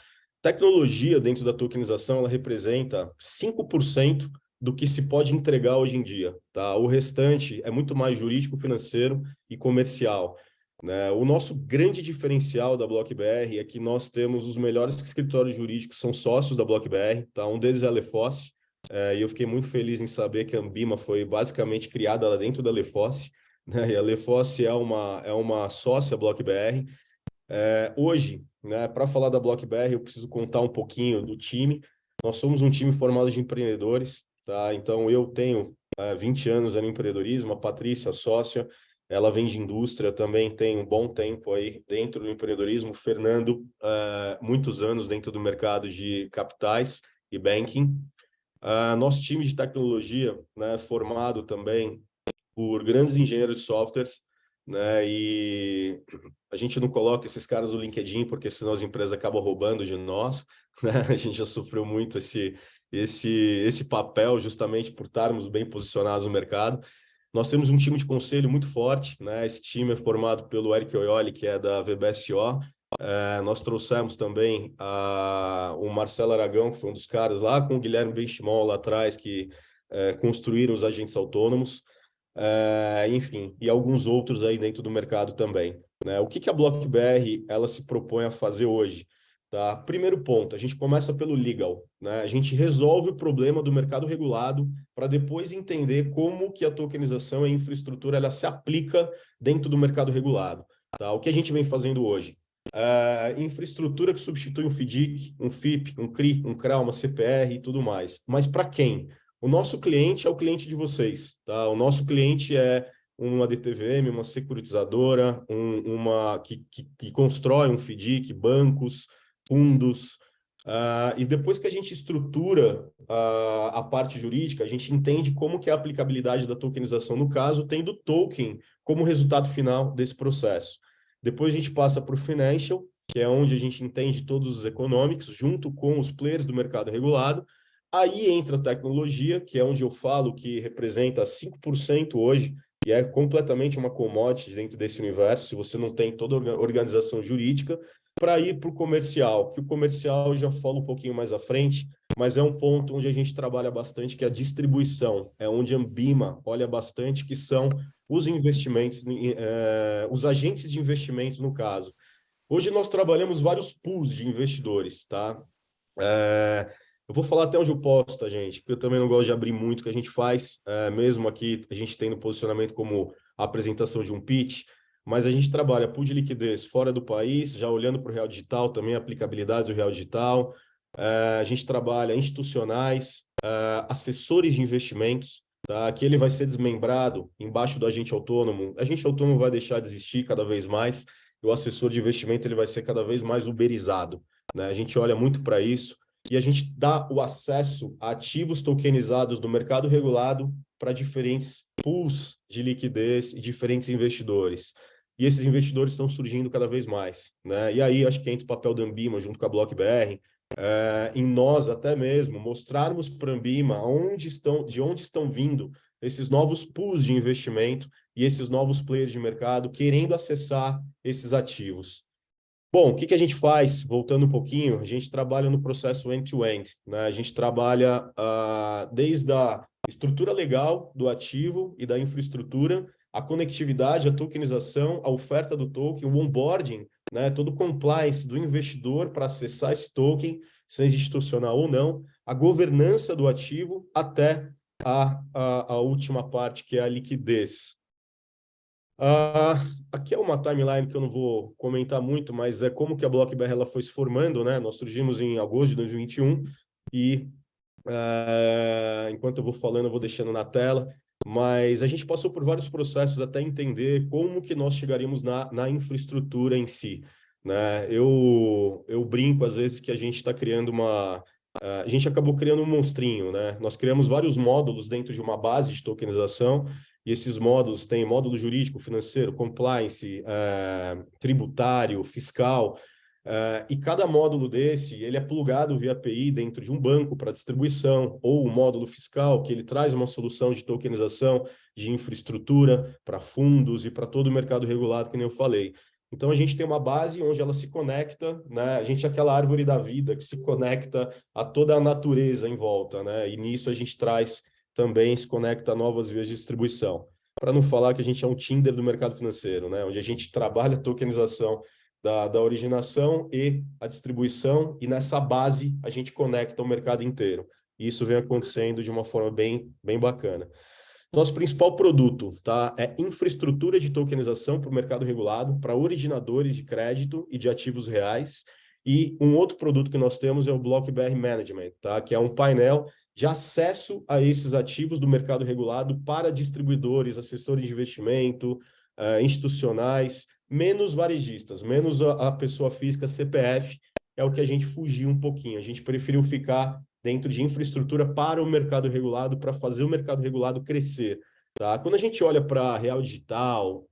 Tecnologia dentro da tokenização, ela representa 5% do que se pode entregar hoje em dia, tá? O restante é muito mais jurídico, financeiro e comercial, né? O nosso grande diferencial da BlockBR é que nós temos os melhores escritórios jurídicos, são sócios da BlockBR, tá? Um deles é a Lefosse, e eu fiquei muito feliz em saber que a Ambima foi basicamente criada lá dentro da Lefosse, né? E a Lefosse é uma sócia BlockBR. Hoje, né, para falar da BlockBR, eu preciso contar um pouquinho do time. Nós somos um time formado de empreendedores, tá? Então, eu tenho 20 anos no empreendedorismo, a Patrícia, sócia, ela vem de indústria, também tem um bom tempo aí dentro do empreendedorismo. O Fernando, muitos anos dentro do mercado de capitais e banking. Nosso time de tecnologia, né, formado também por grandes engenheiros de softwares, né? E a gente não coloca esses caras no LinkedIn porque senão as empresas acabam roubando de nós, né? A gente já sofreu muito esse papel justamente por estarmos bem posicionados no mercado. Nós temos um time de conselho muito forte, né? Esse time é formado pelo Eric Oioli, que é da VBSO. Nós trouxemos também o Marcelo Aragão, que foi um dos caras lá, com o Guilherme Benchimol lá atrás, que construíram os agentes autônomos. Enfim, e alguns outros aí dentro do mercado também, né? O que a BlockBR ela se propõe a fazer hoje? Tá? Primeiro ponto, a gente começa pelo legal, né? A gente resolve o problema do mercado regulado para depois entender como que a tokenização e a infraestrutura ela se aplica dentro do mercado regulado. Tá? O que a gente vem fazendo hoje? Infraestrutura que substitui um FDIC, um FIP, um CRI, um CRA, uma CPR e tudo mais. Mas para quem? O nosso cliente é o cliente de vocês, tá? O nosso cliente é uma DTVM, uma securitizadora, uma que constrói um FDIC, bancos, fundos. E depois que a gente estrutura a parte jurídica, a gente entende como que é a aplicabilidade da tokenização no caso, tendo token como resultado final desse processo. Depois a gente passa para o financial, que é onde a gente entende todos os econômicos, junto com os players do mercado regulado. Aí entra a tecnologia, que é onde eu falo que representa 5% hoje, e é completamente uma commodity dentro desse universo, se você não tem toda a organização jurídica, para ir para o comercial, que o comercial eu já falo um pouquinho mais à frente, mas é um ponto onde a gente trabalha bastante, que é a distribuição, é onde a Ambima olha bastante, que são os investimentos, os agentes de investimento no caso. Hoje nós trabalhamos vários pools de investidores, tá? Eu vou falar até onde eu posso, tá, gente? Porque eu também não gosto de abrir muito o que a gente faz, mesmo aqui a gente tem no posicionamento como a apresentação de um pitch, mas a gente trabalha pool de liquidez fora do país, já olhando para o real digital, também a aplicabilidade do real digital. A gente trabalha institucionais, assessores de investimentos, tá? Que ele vai ser desmembrado embaixo do agente autônomo. O agente autônomo vai deixar de existir cada vez mais, e o assessor de investimento ele vai ser cada vez mais uberizado. né? A gente olha muito para isso e a gente dá o acesso a ativos tokenizados do mercado regulado para diferentes pools de liquidez e diferentes investidores. E esses investidores estão surgindo cada vez mais, né? E aí acho que entra o papel da Anbima junto com a BlockBR, em nós até mesmo mostrarmos para a Anbima de onde estão vindo esses novos pools de investimento e esses novos players de mercado querendo acessar esses ativos. Bom, o que a gente faz? Voltando um pouquinho, a gente trabalha no processo end-to-end, né? A gente trabalha desde a estrutura legal do ativo e da infraestrutura, a conectividade, a tokenização, a oferta do token, o onboarding, né? Todo o compliance do investidor para acessar esse token, seja institucional ou não, a governança do ativo até a última parte, que é a liquidez. Aqui é uma timeline que eu não vou comentar muito, mas é como que a BlockBR ela foi se formando, né? Nós surgimos em agosto de 2021 e enquanto eu vou falando, eu vou deixando na tela, mas a gente passou por vários processos até entender como que nós chegaríamos na infraestrutura em si, né? Eu brinco às vezes que a gente está criando a gente acabou criando um monstrinho, né? Nós criamos vários módulos dentro de uma base de tokenização, e esses módulos têm módulo jurídico, financeiro, compliance, tributário, fiscal, e cada módulo desse, ele é plugado via API dentro de um banco para distribuição, ou o módulo fiscal, que ele traz uma solução de tokenização de infraestrutura para fundos e para todo o mercado regulado, que nem eu falei. Então, a gente tem uma base onde ela se conecta, né? A gente é aquela árvore da vida que se conecta a toda a natureza em volta, né? E nisso a gente traz também, se conecta a novas vias de distribuição. Para não falar que a gente é um Tinder do mercado financeiro, né? Onde a gente trabalha a tokenização da originação e a distribuição, e nessa base a gente conecta o mercado inteiro. E isso vem acontecendo de uma forma bem bacana. Nosso principal produto, tá, é infraestrutura de tokenização para o mercado regulado, para originadores de crédito e de ativos reais. E um outro produto que nós temos é o BlockBR Management, tá, que é um painel de acesso a esses ativos do mercado regulado para distribuidores, assessores de investimento, institucionais, menos varejistas, menos a pessoa física CPF, é o que a gente fugiu um pouquinho. A gente preferiu ficar dentro de infraestrutura para o mercado regulado, para fazer o mercado regulado crescer. Tá? Quando a gente olha para a Real Digital,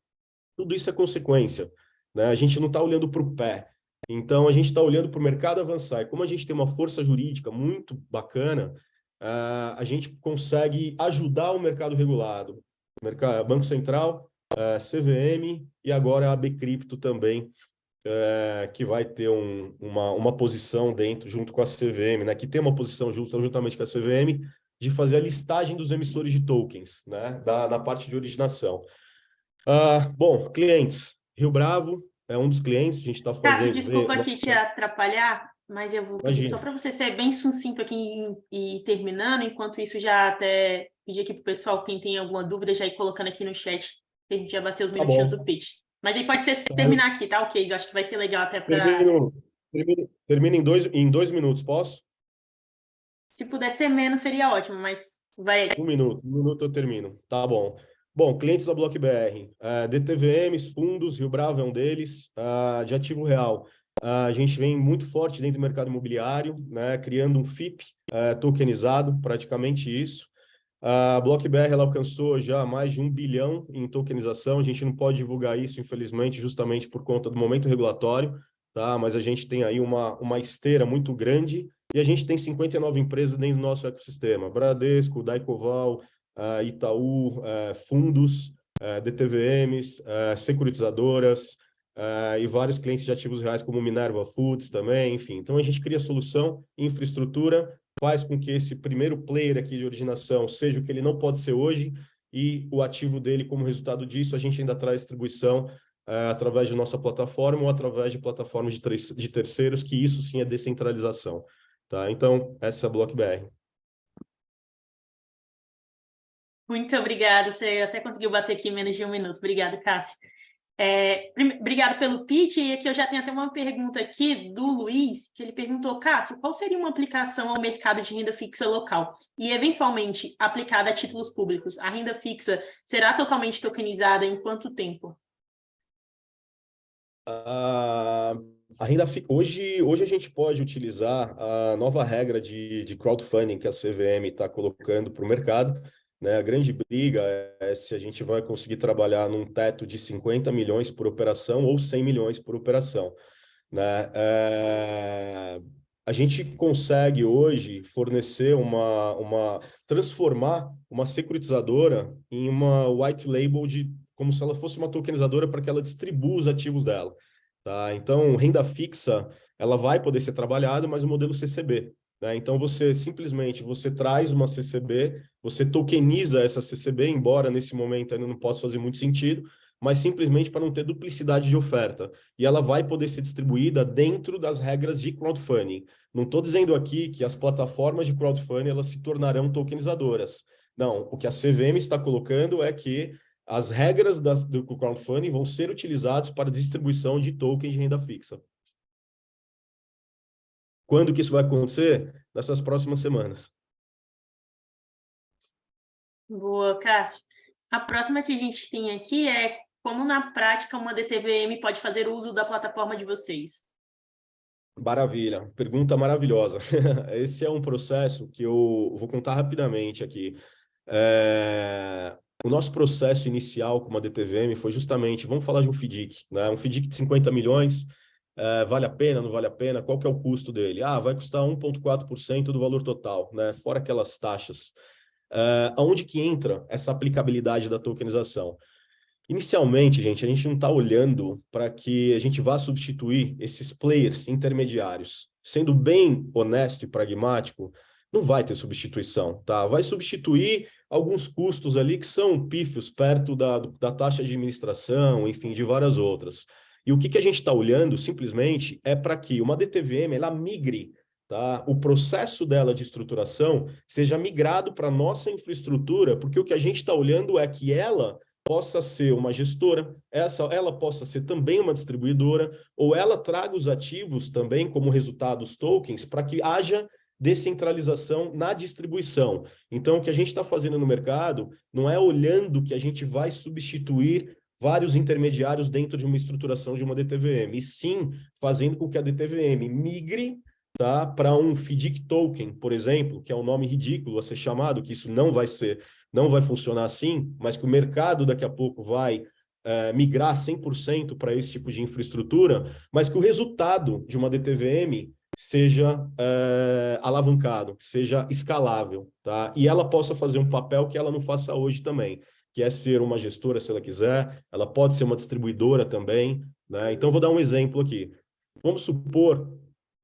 tudo isso é consequência, né? A gente não está olhando para o pé. Então, a gente está olhando para o mercado avançar. E como a gente tem uma força jurídica muito bacana, a gente consegue ajudar o mercado regulado. Banco Central, CVM e agora a AB Cripto também, que vai ter uma posição dentro, junto com a CVM, né, que tem uma posição juntamente com a CVM, de fazer a listagem dos emissores de tokens, né, da parte de originação. Bom, clientes. Rio Bravo é um dos clientes, a gente está fazendo... Cássio, desculpa aqui te atrapalhar, mas eu vou pedir só para você ser bem sucinto aqui e terminando, enquanto isso já até pedir aqui para o pessoal, quem tem alguma dúvida, já ir colocando aqui no chat, que a gente já bateu os minutinhos do pitch. Mas aí pode ser se terminar aqui, tá? Ok, eu acho que vai ser legal até para... Termina em dois minutos, posso? Se puder ser menos, seria ótimo, mas vai... Um minuto eu termino. Tá bom. Bom, clientes da BlockBR, DTVMs, fundos, Rio Bravo é um deles, de ativo real. A gente vem muito forte dentro do mercado imobiliário, né, criando um FIP tokenizado, praticamente isso. A BlockBR ela alcançou já mais de 1 bilhão em tokenização. A gente não pode divulgar isso, infelizmente, justamente por conta do momento regulatório, tá? Mas a gente tem aí uma esteira muito grande e a gente tem 59 empresas dentro do nosso ecossistema. Bradesco, Daicoval, Itaú, fundos, DTVMs, securitizadoras, e vários clientes de ativos reais como Minerva Foods também, enfim. Então, a gente cria solução, infraestrutura, faz com que esse primeiro player aqui de originação seja o que ele não pode ser hoje, e o ativo dele, como resultado disso, a gente ainda traz distribuição através de nossa plataforma ou através de plataformas de terceiros, que isso sim é descentralização. Tá? Então, essa é a BlockBR. Muito obrigada, você até conseguiu bater aqui em menos de um minuto. Obrigada, Cássio. Obrigado pelo pitch, e aqui eu já tenho até uma pergunta aqui do Luiz, que ele perguntou, Cássio, qual seria uma aplicação ao mercado de renda fixa local e, eventualmente, aplicada a títulos públicos? A renda fixa será totalmente tokenizada em quanto tempo? Hoje a gente pode utilizar a nova regra de crowdfunding que a CVM está colocando para o mercado, né? A grande briga é se a gente vai conseguir trabalhar num teto de 50 milhões por operação ou 100 milhões por operação, né? A gente consegue hoje fornecer transformar uma securitizadora em uma white label como se ela fosse uma tokenizadora para que ela distribua os ativos dela. Tá? Então, renda fixa, ela vai poder ser trabalhada, mas o modelo CCB. Né? Então, você traz uma CCB, você tokeniza essa CCB, embora nesse momento ainda não possa fazer muito sentido, mas simplesmente para não ter duplicidade de oferta. E ela vai poder ser distribuída dentro das regras de crowdfunding. Não estou dizendo aqui que as plataformas de crowdfunding elas se tornarão tokenizadoras. Não, o que a CVM está colocando é que as regras do crowdfunding vão ser utilizadas para distribuição de tokens de renda fixa. Quando que isso vai acontecer? Nessas próximas semanas. Boa, Cássio. A próxima que a gente tem aqui é como, na prática, uma DTVM pode fazer uso da plataforma de vocês? Maravilha, pergunta maravilhosa. Esse é um processo que eu vou contar rapidamente aqui. O nosso processo inicial com uma DTVM foi justamente, vamos falar de um FDIC, né? Um FDIC de 50 milhões, vale a pena, não vale a pena? Qual que é o custo dele? Vai custar 1,4% do valor total, né? Fora aquelas taxas. Aonde que entra essa aplicabilidade da tokenização? Inicialmente, gente, a gente não está olhando para que a gente vá substituir esses players intermediários. Sendo bem honesto e pragmático, não vai ter substituição, tá? Vai substituir alguns custos ali que são pífios perto da taxa de administração, enfim, de várias outras. E o que a gente está olhando, simplesmente, é para que uma DTVM, ela migre, tá? O processo dela de estruturação seja migrado para a nossa infraestrutura, porque o que a gente está olhando é que ela possa ser uma gestora, ela possa ser também uma distribuidora, ou ela traga os ativos também como resultado os tokens, para que haja descentralização na distribuição. Então, o que a gente está fazendo no mercado não é olhando que a gente vai substituir vários intermediários dentro de uma estruturação de uma DTVM, e sim fazendo com que a DTVM migre, tá, para um FDIC token, por exemplo, que é um nome ridículo a ser chamado, que isso não vai funcionar assim, mas que o mercado daqui a pouco vai migrar 100% para esse tipo de infraestrutura, mas que o resultado de uma DTVM seja alavancado, seja escalável, tá? E ela possa fazer um papel que ela não faça hoje também, que é ser uma gestora, se ela quiser, ela pode ser uma distribuidora também, né? Então, vou dar um exemplo aqui. Vamos supor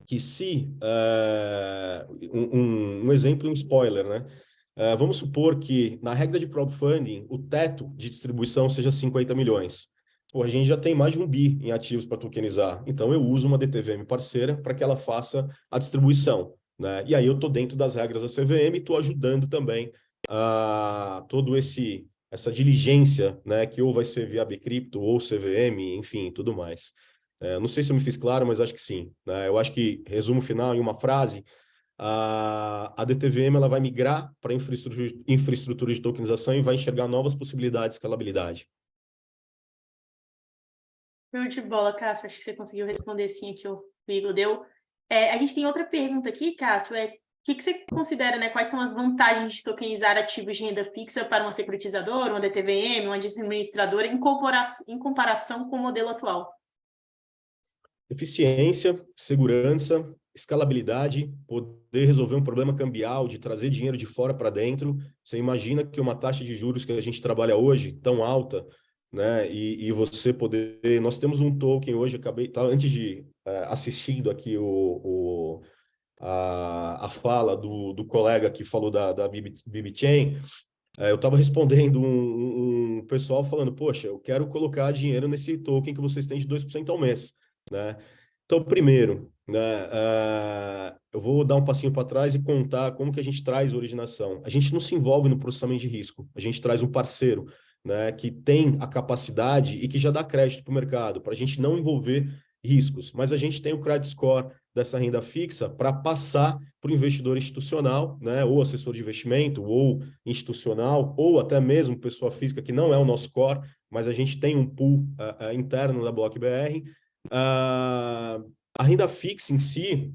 que se... um exemplo, um spoiler, né? Vamos supor que, na regra de crowdfunding, o teto de distribuição seja 50 milhões. Pô, a gente já tem mais de 1 bi em ativos para tokenizar. Então, eu uso uma DTVM parceira para que ela faça a distribuição, né? E aí eu estou dentro das regras da CVM e estou ajudando também a essa diligência, né? Que ou vai ser via Bcrypto ou CVM, enfim, tudo mais. Não sei se eu me fiz claro, mas acho que sim, né? Eu acho que, resumo final em uma frase, a DTVM ela vai migrar para infraestrutura de tokenização e vai enxergar novas possibilidades de escalabilidade. Show de bola, Cássio. Acho que você conseguiu responder sim aqui o Igor deu. A gente tem outra pergunta aqui, Cássio. O que você considera, né? Quais são as vantagens de tokenizar ativos de renda fixa para uma securitizadora, uma DTVM, uma administradora, em comparação com o modelo atual? Eficiência, segurança, escalabilidade, poder resolver um problema cambial, de trazer dinheiro de fora para dentro. Você imagina que uma taxa de juros que a gente trabalha hoje, tão alta, né? E você poder... Nós temos um token hoje, antes de assistindo aqui a fala do colega que falou da BB-Chain, eu estava respondendo um pessoal falando, poxa, eu quero colocar dinheiro nesse token que vocês têm de 2% ao mês, né? Então, primeiro, né, eu vou dar um passinho para trás e contar como que a gente traz originação. A gente não se envolve no processamento de risco, a gente traz um parceiro, né, que tem a capacidade e que já dá crédito para o mercado, para a gente não envolver riscos. Mas a gente tem o credit score dessa renda fixa para passar para o investidor institucional, né, ou assessor de investimento, ou institucional, ou até mesmo pessoa física, que não é o nosso core, mas a gente tem um pool interno da BlockBR, A renda fixa em si,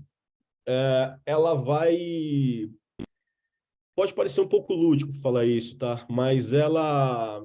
ela vai... Pode parecer um pouco lúdico falar isso, tá? Mas ela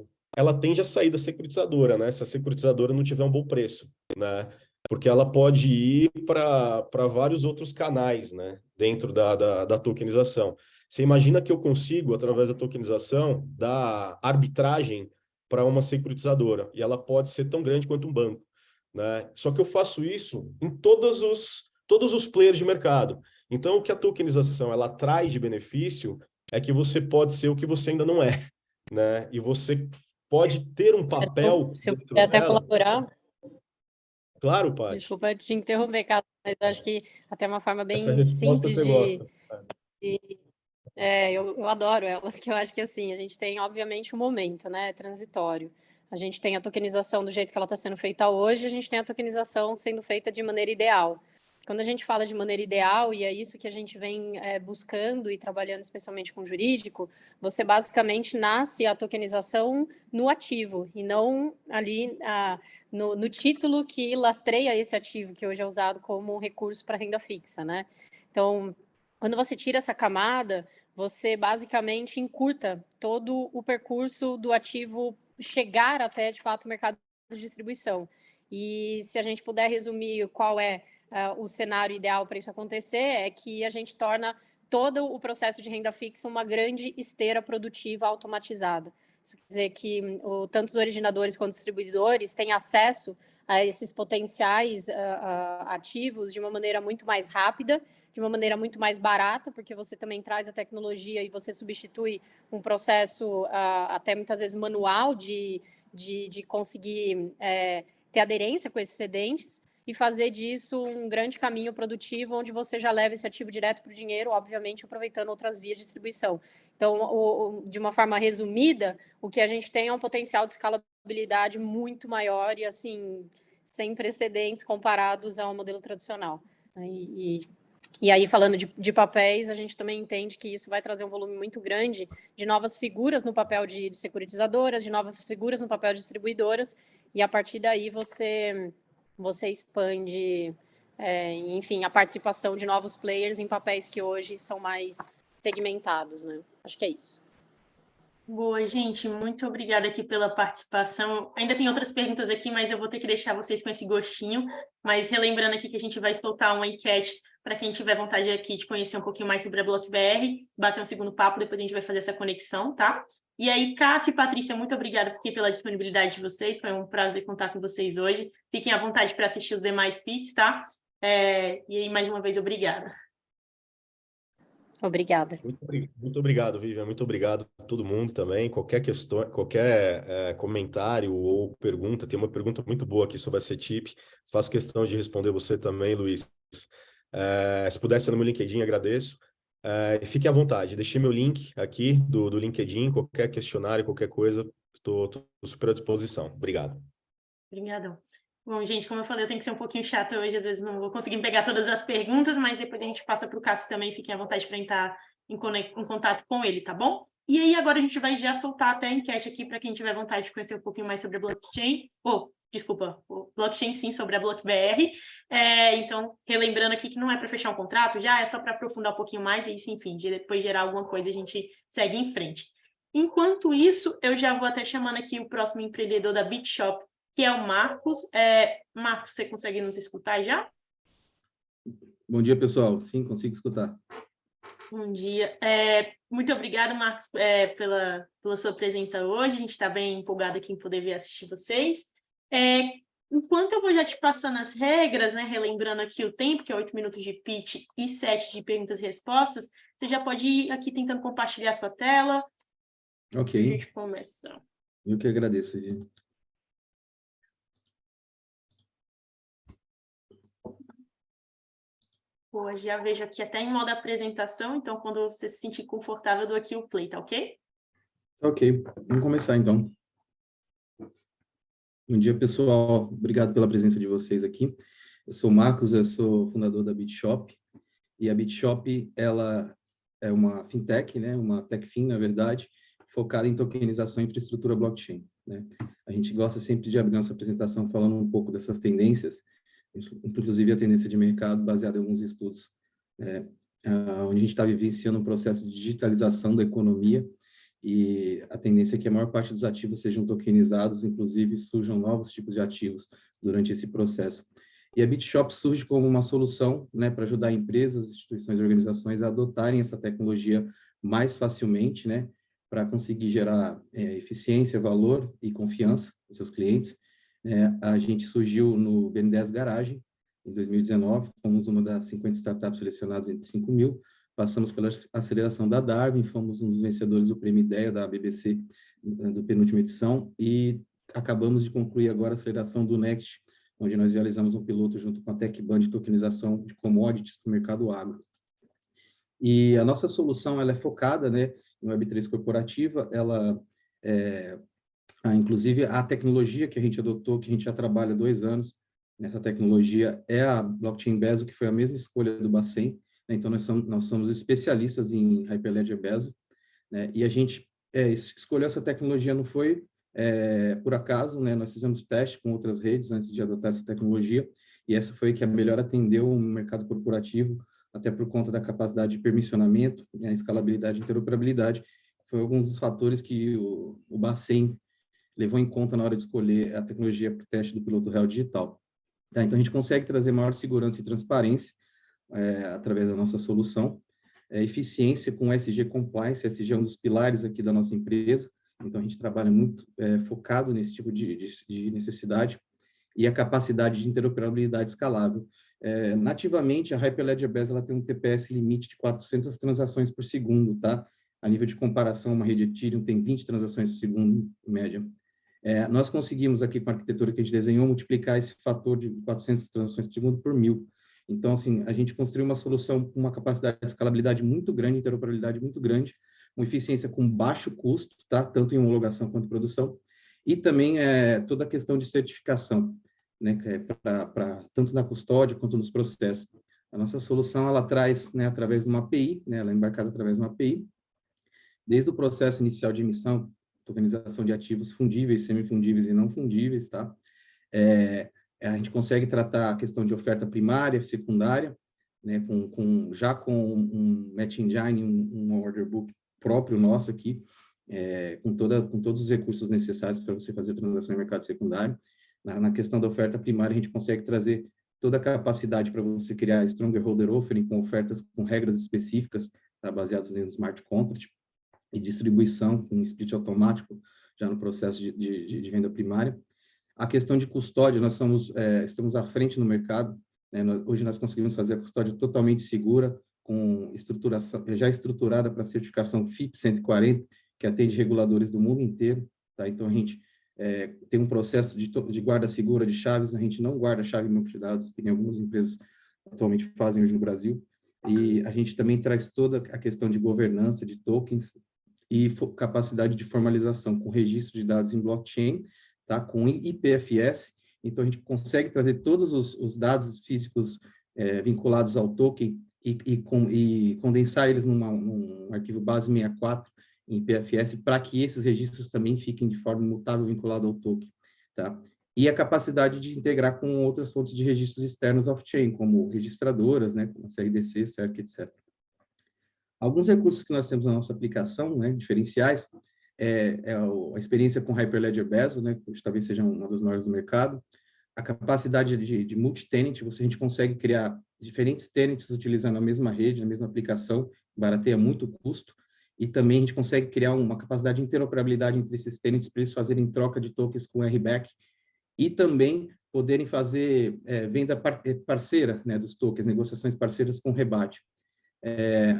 tende a sair da securitizadora, né? Se a securitizadora não tiver um bom preço, né? Porque ela pode ir para vários outros canais, né? Dentro da tokenização. Você imagina que eu consigo, através da tokenização, dar arbitragem para uma securitizadora. E ela pode ser tão grande quanto um banco, né? Só que eu faço isso em todos os players de mercado. Então, o que a tokenização ela traz de benefício é que você pode ser o que você ainda não é, né? E você pode ter um papel Se eu dentro puder até dela. colaborar, Claro, Paty. desculpa te interromper, Carlos, mas eu acho que até uma forma Essa bem resposta simples você gosta. eu adoro ela, porque eu acho que assim, a gente tem, obviamente, um momento, né, transitório. A gente tem a tokenização do jeito que ela está sendo feita hoje, a gente tem a tokenização sendo feita de maneira ideal. Quando a gente fala de maneira ideal, e é isso que a gente vem buscando e trabalhando especialmente com o jurídico, você basicamente nasce a tokenização no ativo, e não ali no título que lastreia esse ativo, que hoje é usado como recurso para renda fixa, né? Então, quando você tira essa camada, você basicamente encurta todo o percurso do ativo chegar até, de fato, o mercado de distribuição. E se a gente puder resumir qual é o cenário ideal para isso acontecer, é que a gente torna todo o processo de renda fixa uma grande esteira produtiva automatizada. Isso quer dizer que tanto os originadores quanto os distribuidores têm acesso a esses potenciais ativos de uma maneira muito mais rápida, de uma maneira muito mais barata, porque você também traz a tecnologia e você substitui um processo até muitas vezes manual de conseguir ter aderência com esses excedentes e fazer disso um grande caminho produtivo, onde você já leva esse ativo direto para o dinheiro, obviamente aproveitando outras vias de distribuição. Então, de uma forma resumida, o que a gente tem é um potencial de escalabilidade muito maior e, assim, sem precedentes comparados ao modelo tradicional. E aí, falando de papéis, a gente também entende que isso vai trazer um volume muito grande de novas figuras no papel de securitizadoras, de novas figuras no papel de distribuidoras, e a partir daí você expande, enfim, a participação de novos players em papéis que hoje são mais segmentados, né? Acho que é isso. Boa, gente, muito obrigada aqui pela participação. Ainda tem outras perguntas aqui, mas eu vou ter que deixar vocês com esse gostinho. Mas relembrando aqui que a gente vai soltar uma enquete para quem tiver vontade aqui de conhecer um pouquinho mais sobre a BlockBR, bater um segundo papo, depois a gente vai fazer essa conexão, tá? E aí, Cássio e Patrícia, muito obrigada aqui pela disponibilidade de vocês. Foi um prazer contar com vocês hoje. Fiquem à vontade para assistir os demais pits, tá? E aí, mais uma vez, obrigada. Obrigada. Muito obrigado, Vivian. Muito obrigado a todo mundo também. Qualquer questão, qualquer comentário ou pergunta, tem uma pergunta muito boa aqui sobre a CETIP. Faço questão de responder você também, Luiz. Se puder ser no meu LinkedIn, agradeço. Fique à vontade. Deixei meu link aqui do LinkedIn. Qualquer questionário, qualquer coisa, estou super à disposição. Obrigado. Obrigadão. Bom, gente, como eu falei, eu tenho que ser um pouquinho chata hoje, às vezes não vou conseguir pegar todas as perguntas, mas depois a gente passa para o Cássio também, fiquem à vontade para entrar em contato com ele, tá bom? E aí agora a gente vai já soltar até a enquete aqui para quem tiver vontade de conhecer um pouquinho mais sobre a blockchain, blockchain sim, sobre a BlockBR. Então, relembrando aqui que não é para fechar um contrato, já é só para aprofundar um pouquinho mais e isso, enfim, depois gerar alguma coisa a gente segue em frente. Enquanto isso, eu já vou até chamando aqui o próximo empreendedor da BitShop, que é o Marcos. Marcos, você consegue nos escutar já? Bom dia, pessoal. Sim, consigo escutar. Bom dia. Muito obrigada, Marcos, pela sua presença hoje. A gente está bem empolgado aqui em poder vir assistir vocês. Enquanto eu vou já te passando as regras, né, relembrando aqui o tempo, que é 8 minutos de pitch e 7 de perguntas e respostas, você já pode ir aqui tentando compartilhar a sua tela. Ok. A gente começa. Eu que agradeço, Vivi. Pô, já vejo aqui até em modo apresentação, então quando você se sentir confortável, eu dou aqui o play, tá ok? Ok, vamos começar então. Bom dia, pessoal. Obrigado pela presença de vocês aqui. Eu sou o Marcos, eu sou fundador da BitShop. E a BitShop, ela é uma fintech, né? Uma techfin, na verdade, focada em tokenização e infraestrutura blockchain, né? A gente gosta sempre de abrir nossa apresentação falando um pouco dessas tendências, inclusive a tendência de mercado baseada em alguns estudos, onde a gente está vivenciando um processo de digitalização da economia, e a tendência é que a maior parte dos ativos sejam tokenizados, inclusive surjam novos tipos de ativos durante esse processo. E a BitShop surge como uma solução, né, para ajudar empresas, instituições e organizações a adotarem essa tecnologia mais facilmente, né, para conseguir gerar eficiência, valor e confiança dos seus clientes. A gente surgiu no BN10 Garage, em 2019, fomos uma das 50 startups selecionadas entre 5.000, passamos pela aceleração da Darwin, fomos um dos vencedores do Prêmio Ideia da BBC, do penúltima edição, e acabamos de concluir agora a aceleração do Next, onde nós realizamos um piloto junto com a TechBand de tokenização de commodities para o mercado agro. E a nossa solução ela é focada, né, em Web3 corporativa, inclusive a tecnologia que a gente adotou, que a gente já trabalha há 2 anos, nessa tecnologia é a blockchain Bezo, que foi a mesma escolha do Bacen. Então, nós somos especialistas em Hyperledger Bezo, né? E a gente escolheu essa tecnologia, não foi por acaso, né? Nós fizemos teste com outras redes antes de adotar essa tecnologia, e essa foi que a melhor atendeu o mercado corporativo, até por conta da capacidade de permissionamento, né? Escalabilidade e interoperabilidade. Foi alguns dos fatores que o Bacen levou em conta na hora de escolher a tecnologia para o teste do piloto real digital. Tá? Então, a gente consegue trazer maior segurança e transparência através da nossa solução, eficiência com SG Compliance. SG é um dos pilares aqui da nossa empresa, então a gente trabalha muito focado nesse tipo de necessidade, e a capacidade de interoperabilidade escalável. Nativamente, a Hyperledger Bezo ela tem um TPS limite de 400 transações por segundo, tá? A nível de comparação, uma rede Ethereum tem 20 transações por segundo, em média. Nós conseguimos aqui, com a arquitetura que a gente desenhou, multiplicar esse fator de 400 transações por segundo por 1.000. Então, assim, a gente construiu uma solução com uma capacidade de escalabilidade muito grande, interoperabilidade muito grande, uma eficiência com baixo custo, tá? Tanto em homologação quanto em produção, e também toda a questão de certificação, né? Tanto na custódia quanto nos processos. A nossa solução, ela traz, né, através de uma API, né, ela é embarcada através de uma API, desde o processo inicial de emissão, tokenização de ativos fundíveis, semifundíveis e não fundíveis, tá? A gente consegue tratar a questão de oferta primária, secundária, né, já com um match engine, um order book próprio nosso aqui, com todos os recursos necessários para você fazer transação em mercado secundário. Na questão da oferta primária, a gente consegue trazer toda a capacidade para você criar stronger holder offering com ofertas com regras específicas, tá, baseadas no smart contract, e distribuição com split automático já no processo de venda primária. A questão de custódia, nós estamos à frente no mercado, né? Hoje nós conseguimos fazer a custódia totalmente segura, com estruturação, já estruturada para a certificação FIPS 140, que atende reguladores do mundo inteiro, tá? Então, a gente tem um processo de guarda segura de chaves, a gente não guarda chave em banco de dados, que nem algumas empresas atualmente fazem hoje no Brasil, e a gente também traz toda a questão de governança de tokens e capacidade de formalização com registro de dados em blockchain, tá? Com IPFS, então a gente consegue trazer todos os dados físicos vinculados ao token e condensar eles num arquivo base 64 em IPFS, para que esses registros também fiquem de forma imutável vinculados ao token, tá? E a capacidade de integrar com outras fontes de registros externos off-chain, como registradoras, né, como a CRDC, CERC, etc. Alguns recursos que nós temos na nossa aplicação, né, diferenciais, a experiência com Hyperledger Bezo, né, que talvez seja uma das maiores do mercado, a capacidade de multi-tenant, a gente consegue criar diferentes tenants utilizando a mesma rede, a mesma aplicação, barateia muito o custo, e também a gente consegue criar uma capacidade de interoperabilidade entre esses tenants para eles fazerem troca de tokens com RBAC, e também poderem fazer venda parceira, né, dos tokens, negociações parceiras com rebate.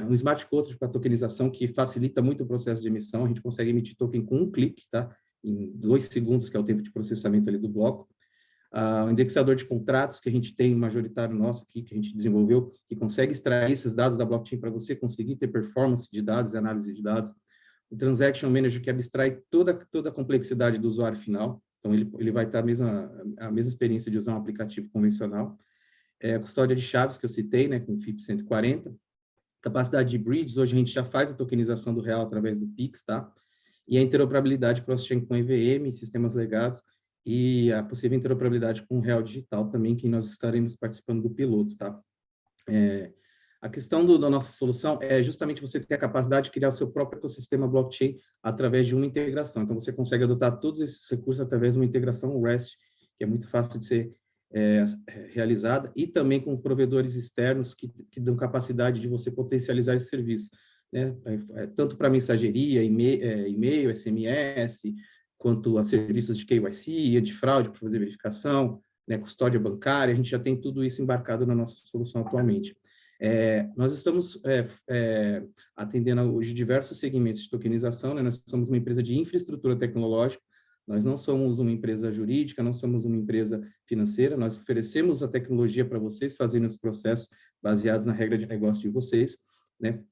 Um smart contract para tokenização que facilita muito o processo de emissão, a gente consegue emitir token com um clique, tá? Em 2 segundos, que é o tempo de processamento ali do bloco. O indexador de contratos que a gente tem, majoritário nosso aqui, que a gente desenvolveu, que consegue extrair esses dados da blockchain para você conseguir ter performance de dados e análise de dados. O Transaction Manager, que abstrai toda a complexidade do usuário final, então ele vai ter a mesma experiência de usar um aplicativo convencional. A custódia de chaves, que eu citei, né, com FIPS 140. Capacidade de bridges, hoje a gente já faz a tokenização do real através do PIX, tá? E a interoperabilidade cross-chain com EVM, sistemas legados, e a possível interoperabilidade com o Real Digital também, que nós estaremos participando do piloto, tá? A questão da nossa solução é justamente você ter a capacidade de criar o seu próprio ecossistema blockchain através de uma integração. Então, você consegue adotar todos esses recursos através de uma integração REST, que é muito fácil de ser realizada, e também com provedores externos que dão capacidade de você potencializar esse serviço, né? Tanto para mensageria, e-mail, SMS, quanto a serviços de KYC, antifraude para fazer verificação, né, custódia bancária, a gente já tem tudo isso embarcado na nossa solução atualmente. Nós estamos atendendo hoje diversos segmentos de tokenização, né? Nós somos uma empresa de infraestrutura tecnológica, nós não somos uma empresa jurídica, não somos uma empresa financeira, nós oferecemos a tecnologia para vocês fazerem os processos baseados na regra de negócio de vocês, né?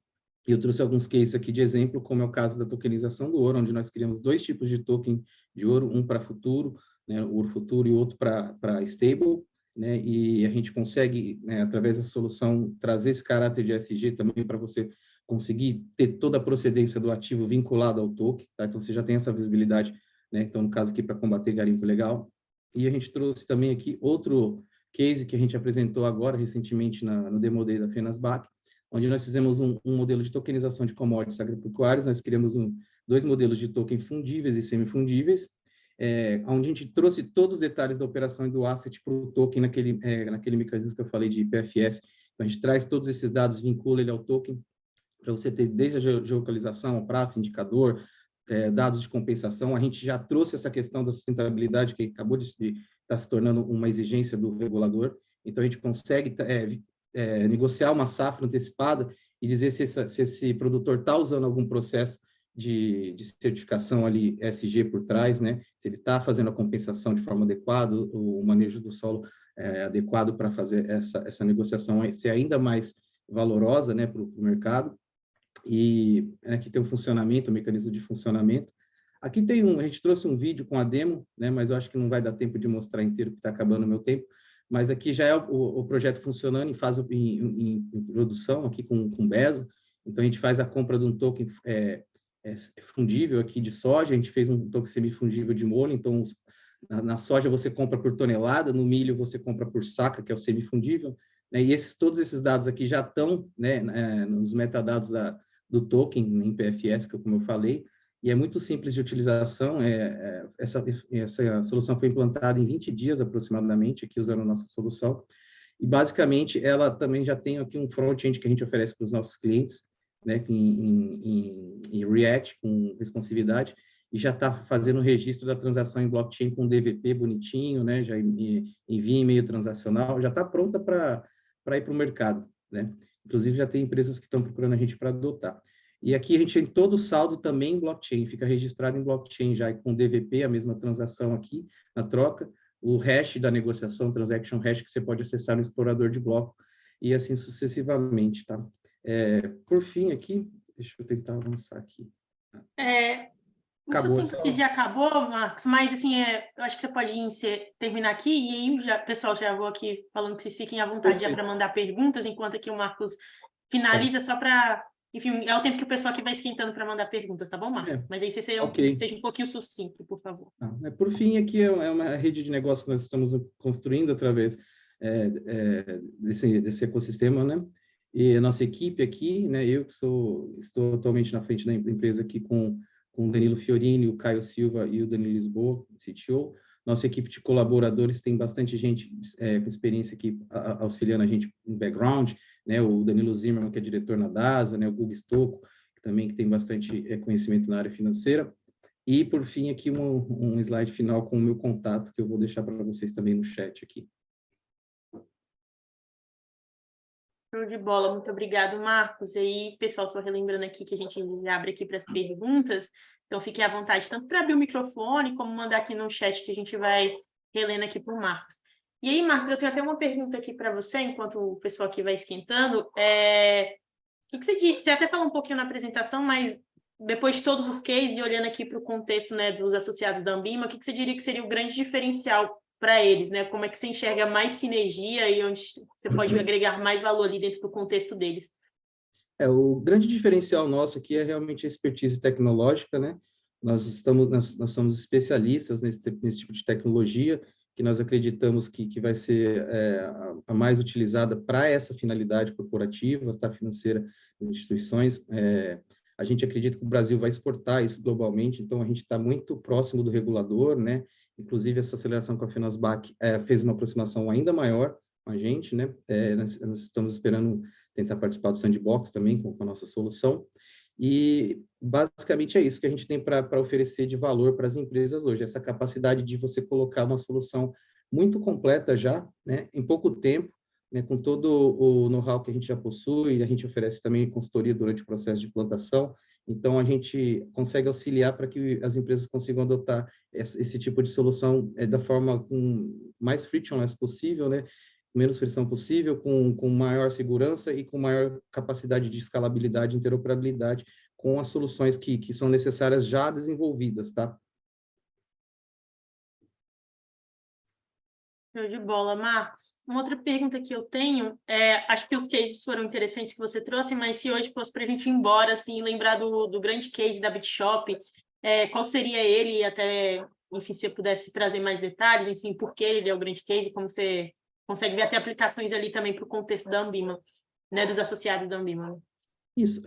E eu trouxe alguns cases aqui de exemplo, como é o caso da tokenização do ouro, onde nós criamos 2 tipos de token de ouro, um para futuro, né, o ouro futuro, e outro para stable, né, e a gente consegue, né, através da solução, trazer esse caráter de ESG também para você conseguir ter toda a procedência do ativo vinculado ao token, tá? Então, você já tem essa visibilidade, né? Então, no caso aqui, para combater garimpo legal. E a gente trouxe também aqui outro case que a gente apresentou agora, recentemente, no Demo Day da Fenasbac, onde nós fizemos um modelo de tokenização de commodities agropecuárias, nós criamos 2 modelos de token fundíveis e semifundíveis, onde a gente trouxe todos os detalhes da operação e do asset para o token naquele mecanismo que eu falei de IPFS. Então, a gente traz todos esses dados, vincula ele ao token, para você ter desde a geolocalização, prazo, indicador, dados de compensação. A gente já trouxe essa questão da sustentabilidade, que acabou de estar se tornando uma exigência do regulador. Então, a gente consegue negociar uma safra antecipada e dizer se esse produtor está usando algum processo de certificação ali ESG por trás, né? Se ele está fazendo a compensação de forma adequada, o manejo do solo adequado para fazer essa negociação ser ainda mais valorosa, né, para o mercado. E aqui tem um funcionamento, um mecanismo de funcionamento. Aqui a gente trouxe um vídeo com a demo, né, mas eu acho que não vai dar tempo de mostrar inteiro, porque está acabando o meu tempo. Mas aqui já é o projeto funcionando em produção, aqui com Bezo. Então, a gente faz a compra de um token fundível aqui de soja, a gente fez um token semifundível de molho, então na soja você compra por tonelada, no milho você compra por saca, que é o semifundível, né? E todos esses dados aqui já estão, né, nos metadados do token, em PFS, como eu falei, e é muito simples de utilização. Essa solução foi implantada em 20 dias aproximadamente, aqui usando a nossa solução, e basicamente ela também já tem aqui um front-end que a gente oferece para os nossos clientes, né, em React, com responsividade, e já está fazendo o registro da transação em blockchain com DVP bonitinho, né, já envia e-mail transacional, já está pronta para ir para o mercado, né? Inclusive, já tem empresas que estão procurando a gente para adotar. E aqui a gente tem todo o saldo também em blockchain, fica registrado em blockchain já com DVP, a mesma transação aqui na troca, o hash da negociação, transaction hash, que você pode acessar no explorador de bloco, e assim sucessivamente, tá? Por fim aqui, deixa eu tentar avançar aqui. O seu tempo aqui já acabou, Marcos, mas assim, eu acho que você pode terminar aqui, e aí, pessoal, já vou aqui falando que vocês fiquem à vontade para mandar perguntas, enquanto aqui o Marcos finaliza, só para... Enfim, é o tempo que o pessoal aqui vai esquentando para mandar perguntas, tá bom, Marcos? Mas aí você seja um pouquinho sucinto, por favor. Por fim, aqui é uma rede de negócio que nós estamos construindo através desse ecossistema, né? E a nossa equipe aqui, né? Eu que estou atualmente na frente da empresa aqui com o Danilo Fiorini, o Caio Silva e o Danilo Lisboa, CTO. Nossa equipe de colaboradores tem bastante gente com experiência aqui auxiliando a gente em background, né? O Danilo Zimmermann, que é diretor na DASA, né? O Guga Stocco, que também tem bastante conhecimento na área financeira. E, por fim, aqui um slide final com o meu contato, que eu vou deixar para vocês também no chat aqui. Show de bola, muito obrigado, Marcos. E aí, pessoal, só relembrando aqui que a gente abre aqui para as perguntas, então fiquem à vontade tanto para abrir o microfone, como mandar aqui no chat que a gente vai relendo aqui para o Marcos. E aí, Marcos, eu tenho até uma pergunta aqui para você, enquanto o pessoal aqui vai esquentando. O que você disse? Você até falou um pouquinho na apresentação, mas depois de todos os cases e olhando aqui para o contexto, né, dos associados da Ambima, o que você diria que seria o grande diferencial para eles, né? Como é que você enxerga mais sinergia e onde você pode agregar mais valor ali dentro do contexto deles? O grande diferencial nosso aqui é realmente a expertise tecnológica, né? nós somos especialistas nesse tipo de tecnologia, que nós acreditamos que vai ser a mais utilizada para essa finalidade corporativa, tá, financeira, de instituições. A gente acredita que o Brasil vai exportar isso globalmente, então a gente está muito próximo do regulador, né? Inclusive, essa aceleração com a Finanzbach fez uma aproximação ainda maior com a gente, né? Nós estamos esperando tentar participar do sandbox também com a nossa solução. E, basicamente, é isso que a gente tem para oferecer de valor para as empresas hoje, essa capacidade de você colocar uma solução muito completa já, né, em pouco tempo, né, com todo o know-how que a gente já possui, a gente oferece também consultoria durante o processo de implantação, então a gente consegue auxiliar para que as empresas consigam adotar esse tipo de solução da forma mais frictionless possível, né, menos fricção possível, com maior segurança e com maior capacidade de escalabilidade e interoperabilidade com as soluções que são necessárias já desenvolvidas, tá? Show de bola, Marcos. Uma outra pergunta que eu tenho, acho que os cases foram interessantes que você trouxe, mas se hoje fosse para a gente ir embora, assim, lembrar do grande case da BitShop, qual seria ele, até, enfim, se você pudesse trazer mais detalhes, enfim, por que ele é o grande case, como você consegue ver até aplicações ali também para o contexto da Ambima, né, dos associados da Ambima. Isso,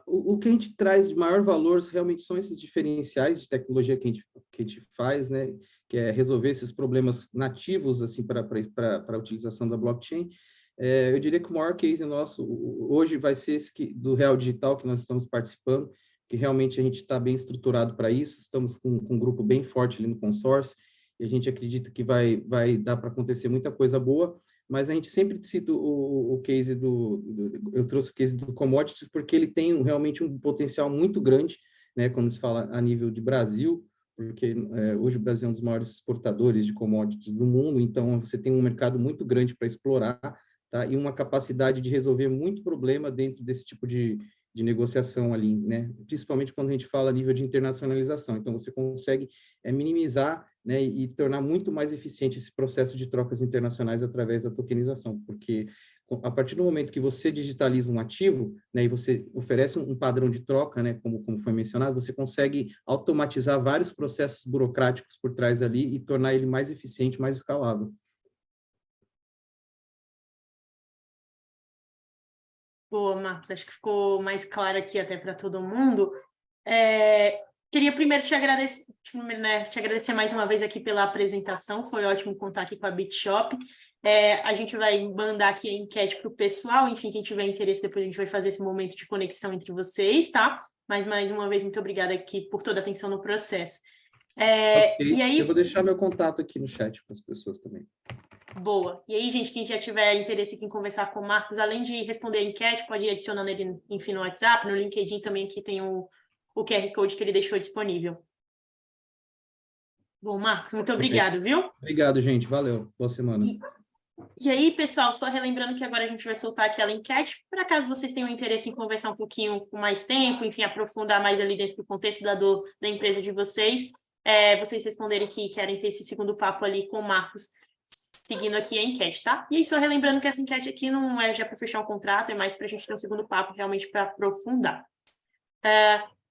o que a gente traz de maior valor realmente são esses diferenciais de tecnologia que a gente faz, né, que é resolver esses problemas nativos, assim, para a utilização da blockchain. Eu diria que o maior case nosso hoje vai ser esse do Real Digital, que nós estamos participando, que realmente a gente está bem estruturado para isso, estamos com um grupo bem forte ali no consórcio, e a gente acredita que vai dar para acontecer muita coisa boa, mas a gente sempre cita o case eu trouxe o case do commodities, porque ele tem realmente um potencial muito grande, né, quando se fala a nível de Brasil, porque hoje o Brasil é um dos maiores exportadores de commodities do mundo, então você tem um mercado muito grande para explorar, tá, e uma capacidade de resolver muito problema dentro desse tipo de negociação ali, né, principalmente quando a gente fala a nível de internacionalização, então você consegue minimizar, né, e tornar muito mais eficiente esse processo de trocas internacionais através da tokenização, porque a partir do momento que você digitaliza um ativo, né, e você oferece um padrão de troca, né, como foi mencionado, você consegue automatizar vários processos burocráticos por trás ali e tornar ele mais eficiente, mais escalável. Boa, Marcos, acho que ficou mais claro aqui até para todo mundo. Queria primeiro te agradecer mais uma vez aqui pela apresentação, foi ótimo contar aqui com a BitShop. A gente vai mandar aqui a enquete para o pessoal, enfim, quem tiver interesse, depois a gente vai fazer esse momento de conexão entre vocês, tá? Mas, mais uma vez, muito obrigada aqui por toda a atenção no processo. Okay. E aí... Eu vou deixar meu contato aqui no chat para as pessoas também. Boa. E aí, gente, quem já tiver interesse aqui em conversar com o Marcos, além de responder a enquete, pode ir adicionando ele, enfim, no WhatsApp, no LinkedIn também, aqui tem o QR Code que ele deixou disponível. Bom, Marcos, muito obrigado, viu? Obrigado, gente. Valeu. Boa semana. E aí, pessoal, só relembrando que agora a gente vai soltar aquela enquete, para caso vocês tenham interesse em conversar um pouquinho com mais tempo, enfim, aprofundar mais ali dentro do contexto da empresa de vocês, vocês responderem que querem ter esse segundo papo ali com o Marcos, seguindo aqui a enquete, tá? E aí, só relembrando que essa enquete aqui não é já para fechar um contrato, é mais para a gente ter um segundo papo realmente para aprofundar.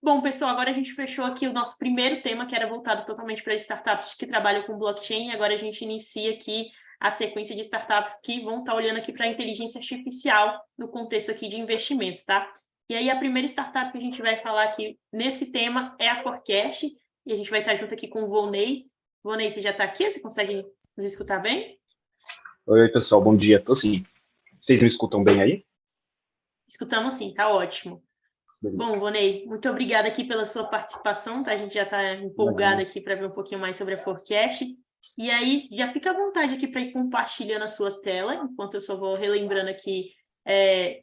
Bom, pessoal, agora a gente fechou aqui o nosso primeiro tema, que era voltado totalmente para startups que trabalham com blockchain, e agora a gente inicia aqui a sequência de startups que vão estar olhando aqui para a inteligência artificial no contexto aqui de investimentos, tá? E aí, a primeira startup que a gente vai falar aqui nesse tema é a Forecast, e a gente vai estar junto aqui com o Volney. Volney, você já está aqui? Você consegue nos escutar bem? Oi, pessoal, bom dia. Tô sim. Vocês me escutam bem aí? Escutamos sim, tá ótimo. Beleza. Bom, Volney, muito obrigada aqui pela sua participação, tá? A gente já está empolgado aqui para ver um pouquinho mais sobre a Forecast. E aí, já fica à vontade aqui para ir compartilhando a sua tela, enquanto eu só vou relembrando aqui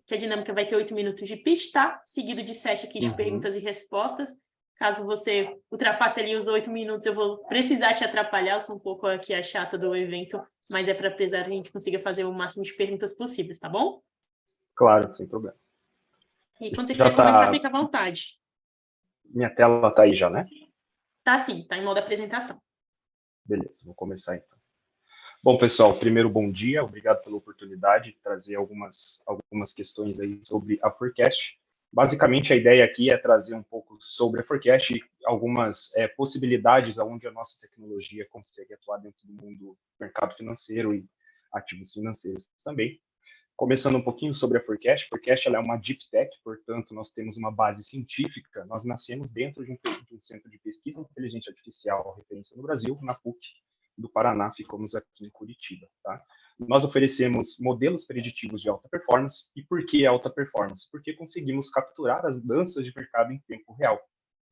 que a dinâmica vai ter 8 minutos de pitch, tá? Seguido de 7 aqui de perguntas e respostas. Caso você ultrapasse ali os 8 minutos, eu vou precisar te atrapalhar, eu sou um pouco aqui a chata do evento, mas é para precisar que a gente consiga fazer o máximo de perguntas possíveis, tá bom? Claro, sem problema. E quando você quiser começar, fica à vontade. Minha tela tá aí já, né? Tá sim, tá em modo apresentação. Beleza, vou começar então. Bom, pessoal, primeiro, bom dia, obrigado pela oportunidade de trazer algumas questões aí sobre a Forecast. Basicamente, a ideia aqui é trazer um pouco sobre a Forecast, algumas possibilidades onde a nossa tecnologia consegue atuar dentro do mundo do mercado financeiro e ativos financeiros também. Começando um pouquinho sobre a Forecast. A Forecast ela é uma deep tech, portanto, nós temos uma base científica. Nós nascemos dentro de um centro de pesquisa em inteligência artificial, referência no Brasil, na PUC do Paraná, ficamos aqui em Curitiba. Tá? Nós oferecemos modelos preditivos de alta performance. E por que alta performance? Porque conseguimos capturar as mudanças de mercado em tempo real.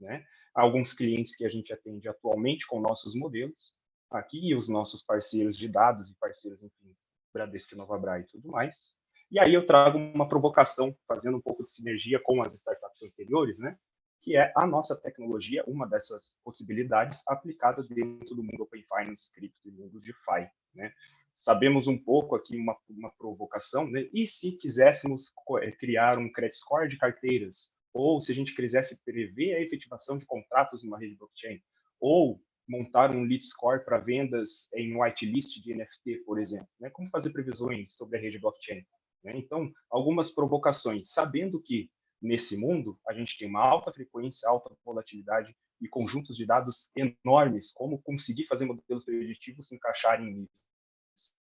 Né? Alguns clientes que a gente atende atualmente com nossos modelos, aqui os nossos parceiros de dados e parceiros, enfim, Bradesco, Novabra e tudo mais. E aí eu trago uma provocação, fazendo um pouco de sinergia com as startups anteriores, né? Que é a nossa tecnologia, uma dessas possibilidades aplicada dentro do mundo Open Finance, cripto e mundo DeFi, né? Sabemos um pouco aqui uma provocação, né? E se quiséssemos criar um credit score de carteiras, ou se a gente quisesse prever a efetivação de contratos numa rede blockchain, ou montar um lead score para vendas em whitelist de NFT, por exemplo, né? Como fazer previsões sobre a rede blockchain, né? Então, algumas provocações, sabendo que nesse mundo a gente tem uma alta frequência, alta volatilidade e conjuntos de dados enormes, como conseguir fazer modelos preditivos se encaixarem nisso,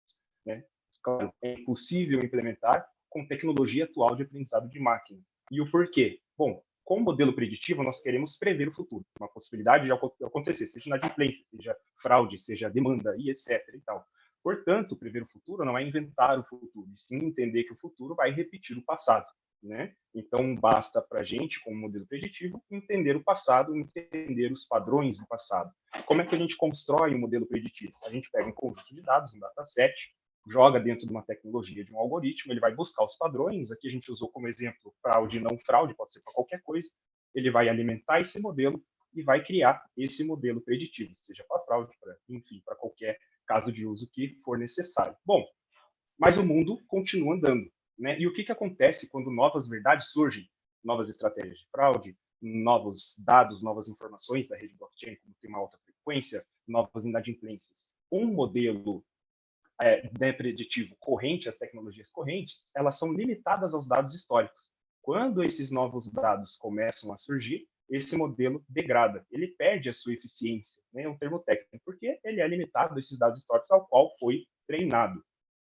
né? Claro, é impossível implementar com tecnologia atual de aprendizado de máquina. E o porquê? Bom, com o modelo preditivo, nós queremos prever o futuro, uma possibilidade de acontecer, seja inadimplência, seja fraude, seja demanda, e etc. E tal. Portanto, prever o futuro não é inventar o futuro, e sim entender que o futuro vai repetir o passado. Né? Então, basta para a gente, com o modelo preditivo, entender o passado, entender os padrões do passado. Como é que a gente constrói um modelo preditivo? A gente pega um conjunto de dados, um dataset, joga dentro de uma tecnologia, de um algoritmo, ele vai buscar os padrões. Aqui a gente usou como exemplo fraude e não fraude, pode ser para qualquer coisa. Ele vai alimentar esse modelo e vai criar esse modelo preditivo, seja para fraude, enfim, para qualquer caso de uso que for necessário. Bom, mas o mundo continua andando, né? E o que acontece quando novas verdades surgem, novas estratégias de fraude, novos dados, novas informações da rede blockchain, como tem uma alta frequência, novas inadimplências? Um modelo preditivo corrente, as tecnologias correntes, elas são limitadas aos dados históricos. Quando esses novos dados começam a surgir, esse modelo degrada, ele perde a sua eficiência, né? É um termo técnico, porque ele é limitado a esses dados históricos ao qual foi treinado.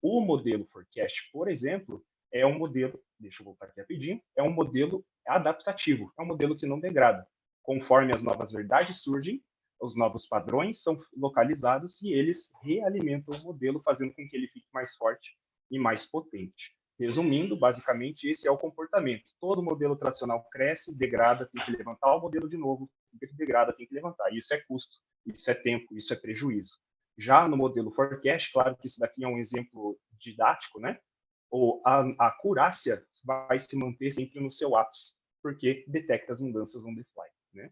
O modelo Forecast, por exemplo, é um modelo, deixa eu voltar aqui rapidinho, é um modelo adaptativo, é um modelo que não degrada. Conforme as novas verdades surgem, os novos padrões são localizados e eles realimentam o modelo, fazendo com que ele fique mais forte e mais potente. Resumindo, basicamente, esse é o comportamento. Todo modelo tradicional cresce, degrada, tem que levantar o modelo de novo, degrada, tem que levantar. Isso é custo, isso é tempo, isso é prejuízo. Já no modelo Forecast, claro que isso daqui é um exemplo didático, né? A acurácia vai se manter sempre no seu ápice, porque detecta as mudanças on the fly, né?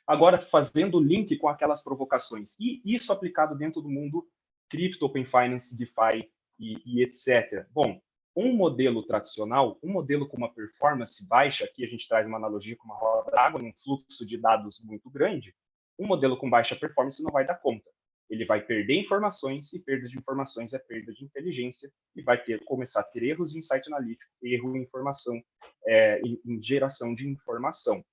Agora, fazendo o link com aquelas provocações, e isso aplicado dentro do mundo cripto, Open Finance, DeFi e etc. Bom, um modelo tradicional, um modelo com uma performance baixa, aqui a gente traz uma analogia com uma roda d'água, num fluxo de dados muito grande, um modelo com baixa performance não vai dar conta. Ele vai perder informações, e perda de informações é perda de inteligência, e vai começar a ter erros de insight analítico, erro em informação, em geração de informação.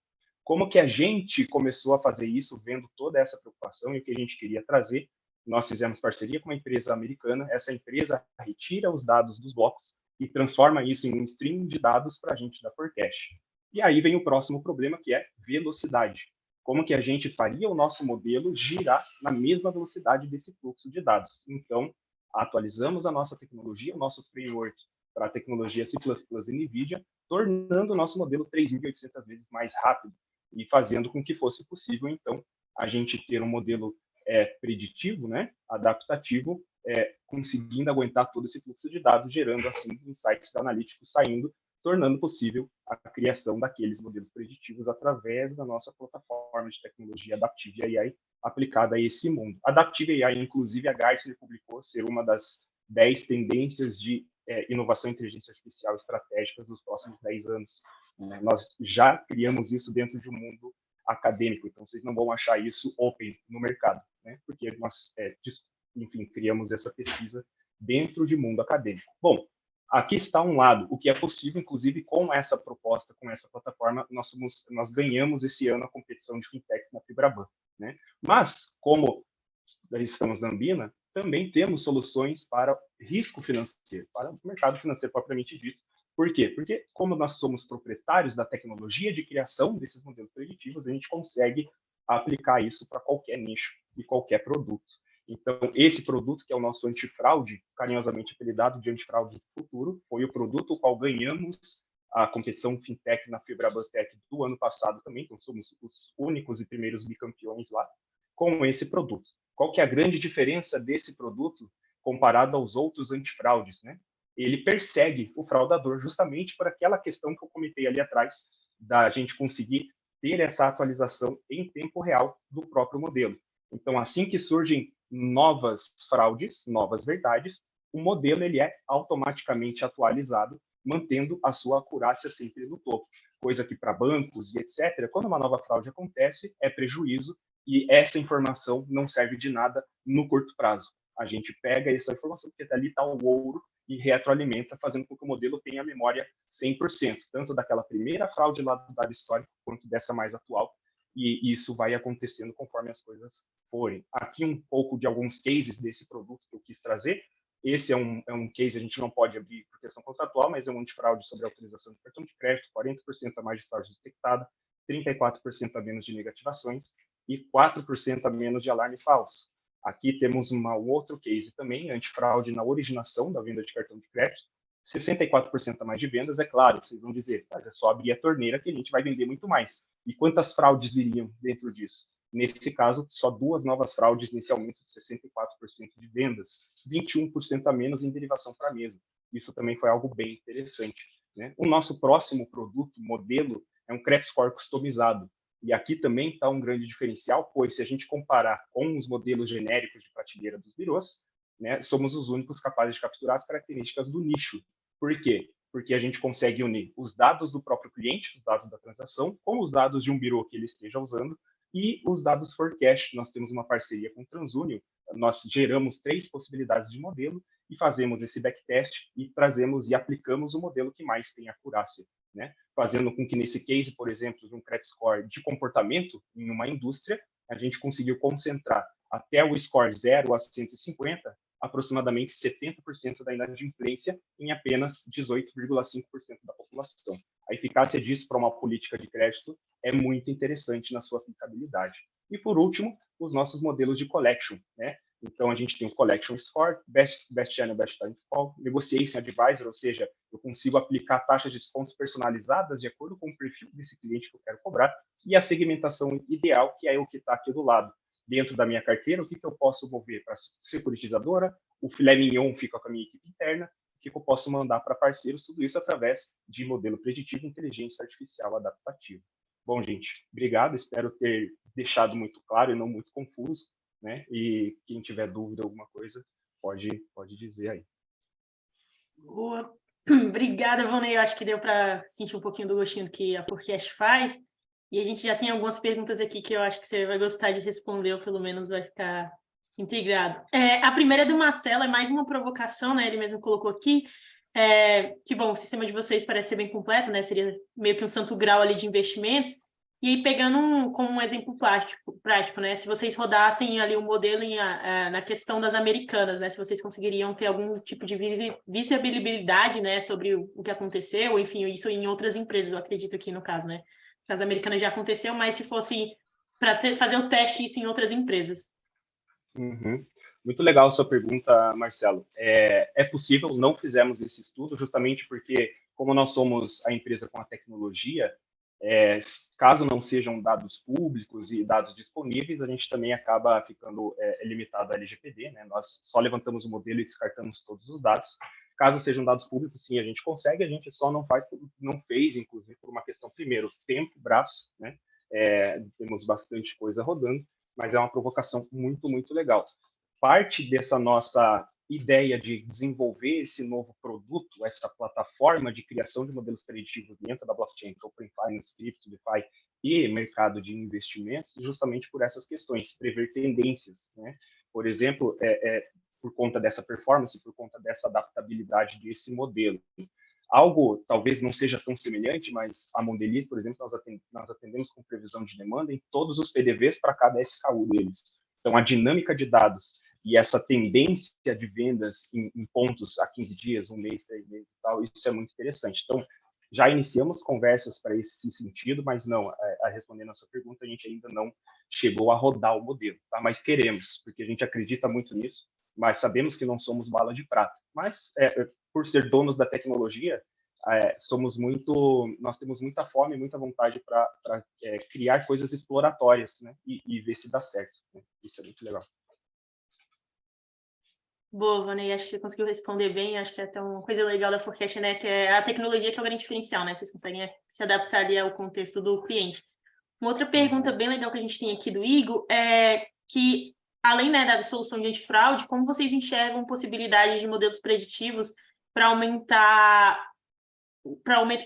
Como que a gente começou a fazer isso, vendo toda essa preocupação e o que a gente queria trazer? Nós fizemos parceria com uma empresa americana, essa empresa retira os dados dos blocos e transforma isso em um stream de dados para a gente da Forecast. E aí vem o próximo problema, que é velocidade. Como que a gente faria o nosso modelo girar na mesma velocidade desse fluxo de dados? Então, atualizamos a nossa tecnologia, o nosso framework para a tecnologia C++ e NVIDIA, tornando o nosso modelo 3.800 vezes mais rápido e fazendo com que fosse possível, então, a gente ter um modelo preditivo, né, adaptativo, conseguindo aguentar todo esse fluxo de dados, gerando, assim, insights analíticos saindo, tornando possível a criação daqueles modelos preditivos através da nossa plataforma de tecnologia Adaptive AI aplicada a esse mundo. Adaptive AI, inclusive, a Gartner publicou ser uma das 10 tendências de inovação e inteligência artificial estratégicas dos próximos 10 anos. Nós já criamos isso dentro de um mundo acadêmico, então vocês não vão achar isso open no mercado, né? Porque nós, enfim, criamos essa pesquisa dentro de mundo acadêmico. Bom, Aqui está um lado, o que é possível, inclusive, com essa proposta, com essa plataforma, nós ganhamos esse ano a competição de fintechs na Febraban, né? Mas, como estamos na Ambima, também temos soluções para risco financeiro, para o mercado financeiro propriamente dito. Por quê? Porque, como nós somos proprietários da tecnologia de criação desses modelos preditivos, a gente consegue aplicar isso para qualquer nicho e qualquer produto. Então, esse produto, que é o nosso antifraude, carinhosamente apelidado de antifraude do futuro, foi o produto o qual ganhamos a competição fintech na Febrabantech do ano passado também, então somos os únicos e primeiros bicampeões lá, com esse produto. Qual que é a grande diferença desse produto comparado aos outros antifraudes, né? Ele persegue o fraudador justamente por aquela questão que eu comentei ali atrás, da gente conseguir ter essa atualização em tempo real do próprio modelo. Então, assim que surgem novas fraudes, novas verdades, o modelo ele é automaticamente atualizado, mantendo a sua acurácia sempre no topo. Coisa que para bancos e etc., quando uma nova fraude acontece, é prejuízo, e essa informação não serve de nada no curto prazo. A gente pega essa informação, porque ali está o ouro, e retroalimenta, fazendo com que o modelo tenha a memória 100%, tanto daquela primeira fraude lá do dado histórico, quanto dessa mais atual, e isso vai acontecendo conforme as coisas forem. Aqui um pouco de alguns cases desse produto que eu quis trazer. Esse é um case, a gente não pode abrir por questão contratual, mas é um antifraude sobre a autorização de cartão de crédito, 40% a mais de fraude detectada, 34% a menos de negativações e 4% a menos de alarme falso. Aqui temos um outro case também, antifraude na originação da venda de cartão de crédito, 64% a mais de vendas, é claro, vocês vão dizer, mas é só abrir a torneira que a gente vai vender muito mais. E quantas fraudes viriam dentro disso? Nesse caso, só 2 novas fraudes nesse aumento de 64% de vendas, 21% a menos em derivação para a mesa. Isso também foi algo bem interessante, né? O nosso próximo produto, modelo, é um credit score customizado. E aqui também está um grande diferencial, pois se a gente comparar com os modelos genéricos de prateleira dos birôs, né, somos os únicos capazes de capturar as características do nicho. Por quê? Porque a gente consegue unir os dados do próprio cliente, os dados da transação, com os dados de um birô que ele esteja usando e os dados forecast. Nós temos uma parceria com o TransUnion, nós geramos 3 possibilidades de modelo e fazemos esse backtest e trazemos e aplicamos o modelo que mais tem acurácia, né? Fazendo com que nesse case, por exemplo, de um credit score de comportamento em uma indústria, a gente conseguiu concentrar até o score 0 a 150, aproximadamente 70% da inadimplência em apenas 18,5% da população. A eficácia disso para uma política de crédito é muito interessante na sua aplicabilidade. E, por último, os nossos modelos de collection, né? Então, a gente tem o Collection Score, Best Channel, Best Time to Call, Negotiation Advisor, ou seja, eu consigo aplicar taxas de descontos personalizadas de acordo com o perfil desse cliente que eu quero cobrar, e a segmentação ideal, que é o que está aqui do lado. Dentro da minha carteira, o que eu posso mover para a securitizadora, o filé mignon fica com a minha equipe interna, o que eu posso mandar para parceiros, tudo isso através de modelo preditivo e inteligência artificial adaptativa. Bom, gente, obrigado, espero ter deixado muito claro e não muito confuso, né? E quem tiver dúvida, alguma coisa, pode dizer aí. Boa. Obrigada, Vonei. Eu acho que deu para sentir um pouquinho do gostinho que a Forecast faz. E a gente já tem algumas perguntas aqui que eu acho que você vai gostar de responder, ou pelo menos vai ficar integrado. A primeira é do Marcelo, é mais uma provocação, né? Ele mesmo colocou aqui. Que, bom, o sistema de vocês parece ser bem completo, né? Seria meio que um santo grau ali de investimentos. E aí, pegando como um exemplo prático, né? Se vocês rodassem ali o modelo na questão das americanas, né? Se vocês conseguiriam ter algum tipo de visibilidade, né? Sobre o que aconteceu, ou enfim, isso em outras empresas, eu acredito aqui no caso, né? No caso americanas já aconteceu, mas se fosse para fazer o teste isso em outras empresas. Uhum. Muito legal a sua pergunta, Marcelo. É possível, não fizemos esse estudo, justamente porque, como nós somos a empresa com a tecnologia, caso não sejam dados públicos e dados disponíveis, a gente também acaba ficando limitado à LGPD, né? Nós só levantamos o modelo e descartamos todos os dados. Caso sejam dados públicos, sim, a gente consegue, a gente só não fez, inclusive, por uma questão, primeiro, tempo, braço, né? Temos bastante coisa rodando, mas é uma provocação muito, muito legal. Parte dessa nossa ideia de desenvolver esse novo produto, essa plataforma de criação de modelos preditivos dentro da blockchain, Open Finance, Crypto, DeFi e mercado de investimentos, justamente por essas questões, prever tendências, né? Por exemplo, por conta dessa performance, por conta dessa adaptabilidade desse modelo. Algo talvez não seja tão semelhante, mas a Mondelez, por exemplo, nós atendemos com previsão de demanda em todos os PDVs para cada SKU deles. Então, a dinâmica de dados e essa tendência de vendas em pontos a 15 dias, um mês, 3 meses e tal, isso é muito interessante. Então, já iniciamos conversas para esse sentido, mas não, respondendo a sua pergunta, a gente ainda não chegou a rodar o modelo, tá? Mas queremos, porque a gente acredita muito nisso, mas sabemos que não somos bala de prata. Mas, por ser donos da tecnologia, nós temos muita fome e muita vontade para criar coisas exploratórias, né? E ver se dá certo, né? Isso é muito legal. Boa, Vanei, acho que você conseguiu responder bem, acho que é até uma coisa legal da Forecast, né, que é a tecnologia que é o grande diferencial, né, vocês conseguem se adaptar ali ao contexto do cliente. Uma outra pergunta bem legal que a gente tem aqui do Igor é que, além, né, da solução de antifraude, como vocês enxergam possibilidades de modelos preditivos para aumento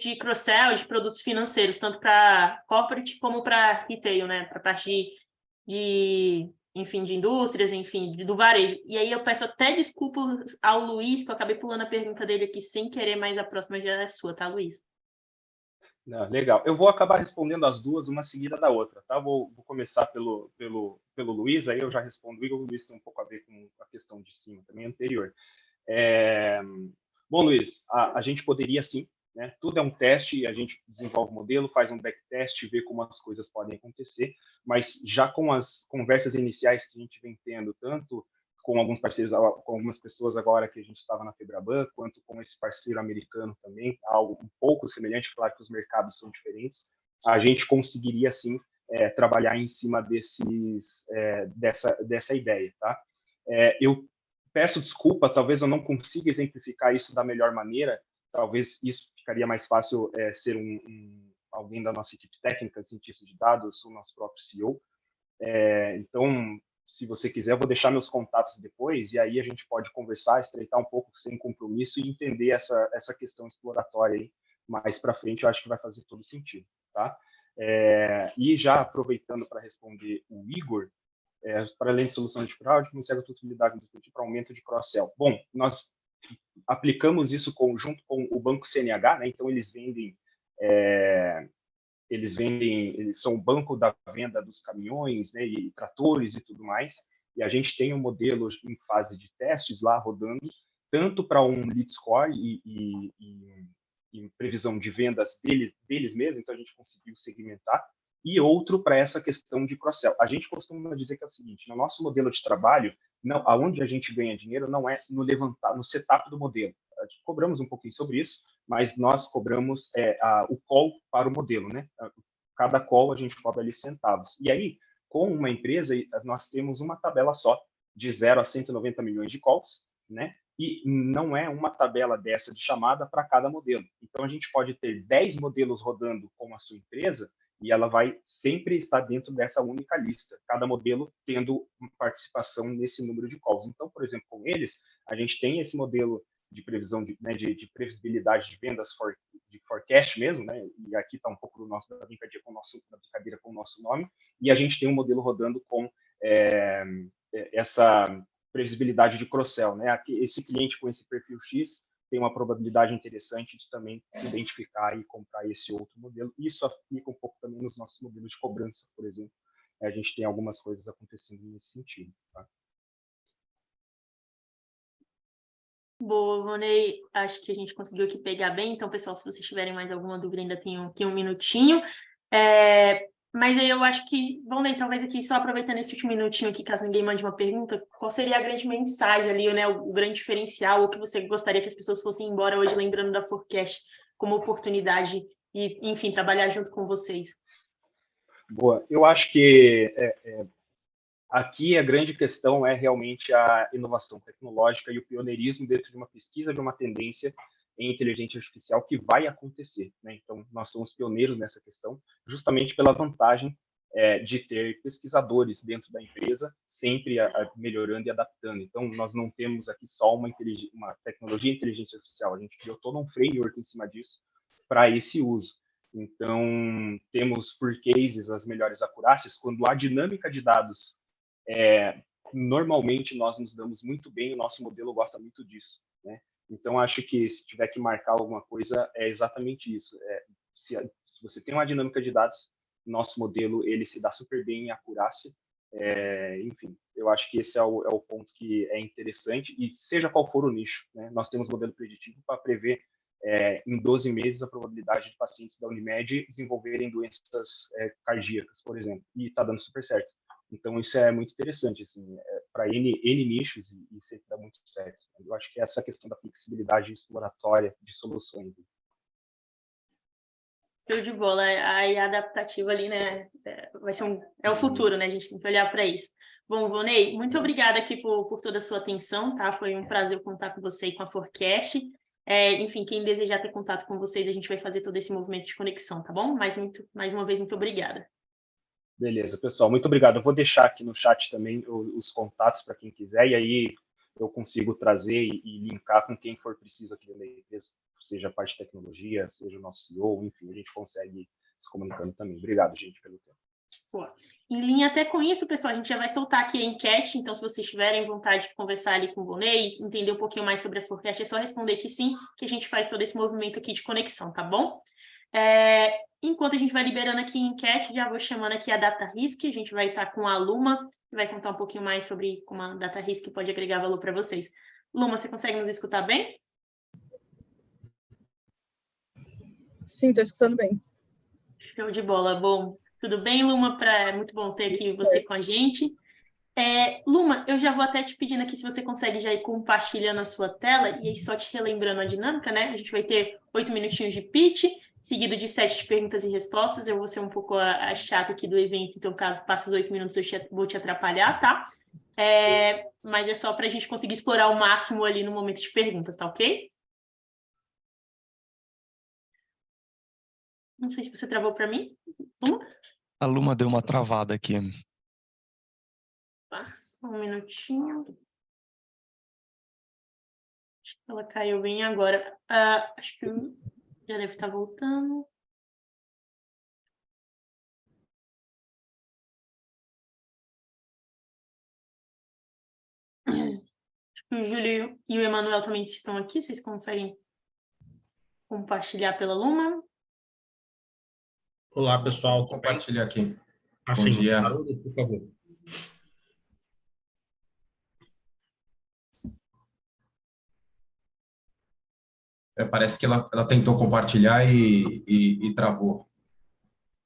de cross-sell de produtos financeiros, tanto para corporate como para retail, né, para a parte enfim, de indústrias, enfim, do varejo. E aí eu peço até desculpas ao Luiz, que eu acabei pulando a pergunta dele aqui sem querer, mas a próxima já é sua, tá, Luiz? Não, legal. Eu vou acabar respondendo as duas, uma seguida da outra, tá? Vou começar pelo Luiz, aí eu já respondo o Igor. O Luiz tem um pouco a ver com a questão de cima também, anterior. Bom, Luiz, a gente poderia sim, né? Tudo é um teste, a gente desenvolve o modelo, faz um backtest, vê como as coisas podem acontecer, mas já com as conversas iniciais que a gente vem tendo, tanto com alguns parceiros, com algumas pessoas agora que a gente estava na Febraban, quanto com esse parceiro americano também, algo um pouco semelhante, claro que os mercados são diferentes, a gente conseguiria sim trabalhar em cima dessa ideia, tá? Eu peço desculpa, talvez eu não consiga exemplificar isso da melhor maneira, talvez isso ficaria mais fácil ser alguém da nossa equipe técnica, cientista de dados, o nosso próprio CEO. Então, se você quiser, eu vou deixar meus contatos depois, e aí a gente pode conversar, estreitar um pouco sem compromisso e entender essa questão exploratória aí mais para frente, eu acho que vai fazer todo sentido, tá? E já aproveitando para responder o Igor, para além de solução de fraude, como serve a possibilidade de discutir para aumento de cross-sell? Bom, nós aplicamos isso junto com o Banco CNH, né? Então eles são o banco da venda dos caminhões, né, e tratores e tudo mais, e a gente tem um modelo em fase de testes lá rodando, tanto para um lead score e previsão de vendas deles mesmos, então a gente conseguiu segmentar, e outro para essa questão de cross-sell. A gente costuma dizer que é o seguinte, no nosso modelo de trabalho, aonde a gente ganha dinheiro não é no setup do modelo. Cobramos um pouquinho sobre isso, mas nós cobramos o call para o modelo, né? Cada call a gente cobra ali centavos. E aí, com uma empresa, nós temos uma tabela só, de 0 a 190 milhões de calls, né? E não é uma tabela dessa de chamada para cada modelo. Então, a gente pode ter 10 modelos rodando com a sua empresa e ela vai sempre estar dentro dessa única lista, cada modelo tendo participação nesse número de calls. Então, por exemplo, com eles, a gente tem esse modelo de previsão de previsibilidade de vendas de forecast mesmo, né? E aqui está um pouco da brincadeira com o nosso nome, e a gente tem um modelo rodando com essa previsibilidade de cross-sell, né? Esse cliente com esse perfil X tem uma probabilidade interessante de também se identificar e comprar esse outro modelo. Isso aplica um pouco também nos nossos modelos de cobrança, por exemplo. A gente tem algumas coisas acontecendo nesse sentido, tá? Boa, Vonei, acho que a gente conseguiu aqui pegar bem. Então, pessoal, se vocês tiverem mais alguma dúvida, ainda tem um minutinho. Mas aí eu acho que, Vonei, talvez aqui, só aproveitando esse último minutinho aqui, caso ninguém mande uma pergunta, qual seria a grande mensagem ali, né, o grande diferencial, ou que você gostaria que as pessoas fossem embora hoje lembrando da Forecast como oportunidade e, enfim, trabalhar junto com vocês? Boa, eu acho que aqui a grande questão é realmente a inovação tecnológica e o pioneirismo dentro de uma pesquisa, de uma tendência em inteligência artificial que vai acontecer, né? Então, nós somos pioneiros nessa questão, justamente pela vantagem de ter pesquisadores dentro da empresa, sempre melhorando e adaptando. Então, nós não temos aqui só uma tecnologia de inteligência artificial, a gente criou todo um framework em cima disso para esse uso. Então, temos por cases as melhores acurácias, quando a dinâmica de dados normalmente nós nos damos muito bem, o nosso modelo gosta muito disso, né? Então, acho que se tiver que marcar alguma coisa, é exatamente isso. Se você tem uma dinâmica de dados, nosso modelo ele se dá super bem em acurácia. Enfim, eu acho que esse é o ponto que é interessante, e seja qual for o nicho, né? Nós temos modelo preditivo para prever em 12 meses a probabilidade de pacientes da Unimed desenvolverem doenças cardíacas, por exemplo, e está dando super certo. Então, isso é muito interessante, assim, para N nichos, e sempre dá muito certo. Eu acho que essa questão da flexibilidade exploratória de soluções. Show de bola. A IA adaptativa ali, né? Vai ser o futuro, né? A gente tem que olhar para isso. Bom, Vonei, muito obrigada aqui por toda a sua atenção, tá? Foi um prazer contar com você e com a Forecast. Enfim, quem desejar ter contato com vocês, a gente vai fazer todo esse movimento de conexão, tá bom? Mais uma vez, muito obrigada. Beleza, pessoal, muito obrigado. Eu vou deixar aqui no chat também os contatos para quem quiser, e aí eu consigo trazer e linkar com quem for preciso aqui dentro da empresa, seja a parte de tecnologia, seja o nosso CEO, enfim, a gente consegue se comunicando também. Obrigado, gente, pelo tempo. Pô, em linha até com isso, pessoal, a gente já vai soltar aqui a enquete, então se vocês tiverem vontade de conversar ali com o Vonei, entender um pouquinho mais sobre a Forecast, é só responder que sim, que a gente faz todo esse movimento aqui de conexão, tá bom? Enquanto a gente vai liberando aqui a enquete, já vou chamando aqui a DataRisk, a gente vai estar com a Luma, que vai contar um pouquinho mais sobre como a DataRisk pode agregar valor para vocês. Luma, você consegue nos escutar bem? Sim, estou escutando bem. Show de bola. Bom, tudo bem, Luma? É muito bom ter aqui você com a gente. Luma, eu já vou até te pedindo aqui se você consegue já ir compartilhando a sua tela, e aí só te relembrando a dinâmica, né? A gente vai ter 8 minutinhos de pitch, seguido de 7 perguntas e respostas. Eu vou ser um pouco a chata aqui do evento, então caso passe os 8 minutos eu vou te atrapalhar, tá? Mas é só para a gente conseguir explorar o máximo ali no momento de perguntas, tá ok? Não sei se você travou para mim. Luma? A Luma deu uma travada aqui. Só um minutinho. Acho que ela caiu bem agora. Acho que já deve estar voltando. Acho que o Júlio e o Emanuel também estão aqui. Vocês conseguem compartilhar pela Luma? Olá, pessoal. Compartilhar aqui. Assim, bom dia. Haroldo, por favor. Parece que ela tentou compartilhar e travou.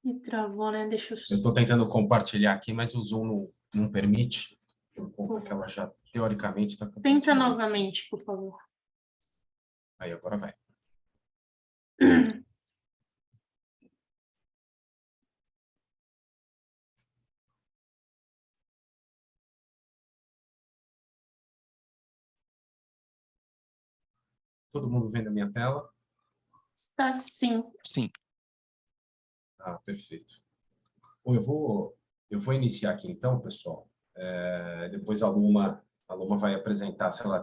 E travou, né? Deixa eu... Eu estou tentando compartilhar aqui, mas o Zoom não permite, por conta que ela já, teoricamente, está compartilhando. Tenta novamente, por favor. Aí, agora vai. Todo mundo vendo a minha tela? Está sim. Sim. Ah, perfeito. Bom, eu vou iniciar aqui então, pessoal. Depois a Luma vai apresentar, se ela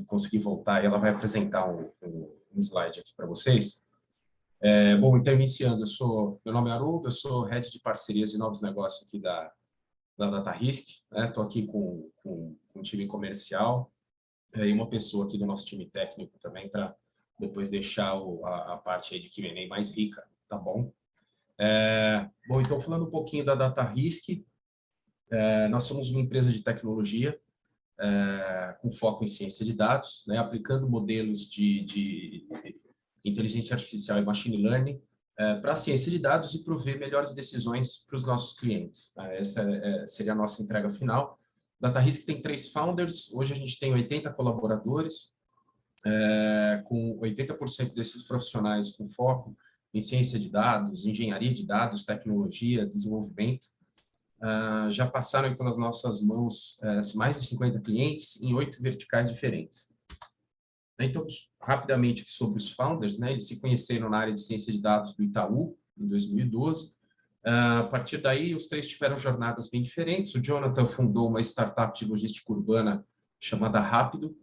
conseguir voltar, ela vai apresentar um slide aqui para vocês. Bom, então, iniciando, meu nome é Haroldo, eu sou Head de Parcerias e Novos Negócios aqui da DataRisk, né? Estou aqui com um time comercial, e uma pessoa aqui do nosso time técnico também, para depois deixar a parte aí de Q&A mais rica, tá bom? Bom, então, falando um pouquinho da DataRisk, nós somos uma empresa de tecnologia com foco em ciência de dados, né, aplicando modelos de inteligência artificial e machine learning para a ciência de dados e prover melhores decisões para os nossos clientes. Essa seria a nossa entrega final. DataRisk tem 3 founders, hoje a gente tem 80 colaboradores, com 80% desses profissionais com foco em ciência de dados, engenharia de dados, tecnologia, desenvolvimento. Já passaram pelas nossas mãos mais de 50 clientes em 8 verticais diferentes. Então, rapidamente sobre os founders, né, eles se conheceram na área de ciência de dados do Itaú, em 2012. A partir daí, os 3 tiveram jornadas bem diferentes. O Jonathan fundou uma startup de logística urbana chamada Rápido,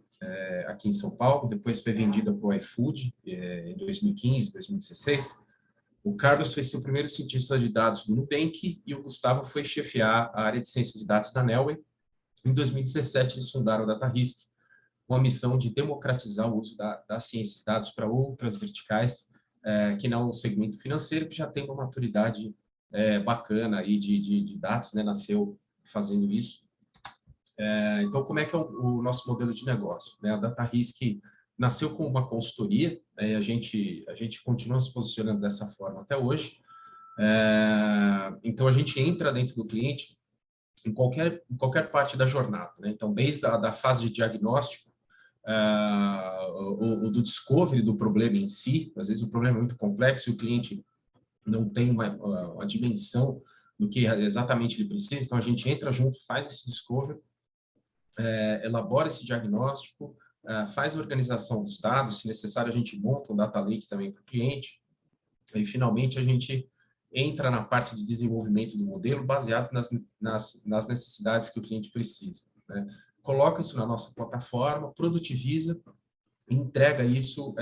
aqui em São Paulo, depois foi vendida para o iFood em 2015, 2016. O Carlos foi seu primeiro cientista de dados do Nubank e o Gustavo foi chefiar a área de ciência de dados da Nelway. Em 2017, eles fundaram a DataRisk, com a missão de democratizar o uso da ciência de dados para outras verticais, que não o segmento financeiro, que já tem uma maturidade bacana aí de dados, né? Nasceu fazendo isso. Então, como é que é o nosso modelo de negócio, né? A DataRisk nasceu com uma consultoria, a gente continua se posicionando dessa forma até hoje. Então, a gente entra dentro do cliente em qualquer parte da jornada, né? Então, desde a fase de diagnóstico, ou do discovery do problema em si. Às vezes o problema é muito complexo e o cliente não tem uma dimensão do que exatamente ele precisa, então a gente entra junto, faz esse discovery, elabora esse diagnóstico, faz a organização dos dados, se necessário a gente monta um data lake também para o cliente, e finalmente a gente entra na parte de desenvolvimento do modelo baseado nas necessidades que o cliente precisa, né? Coloca isso na nossa plataforma, produtiviza e entrega isso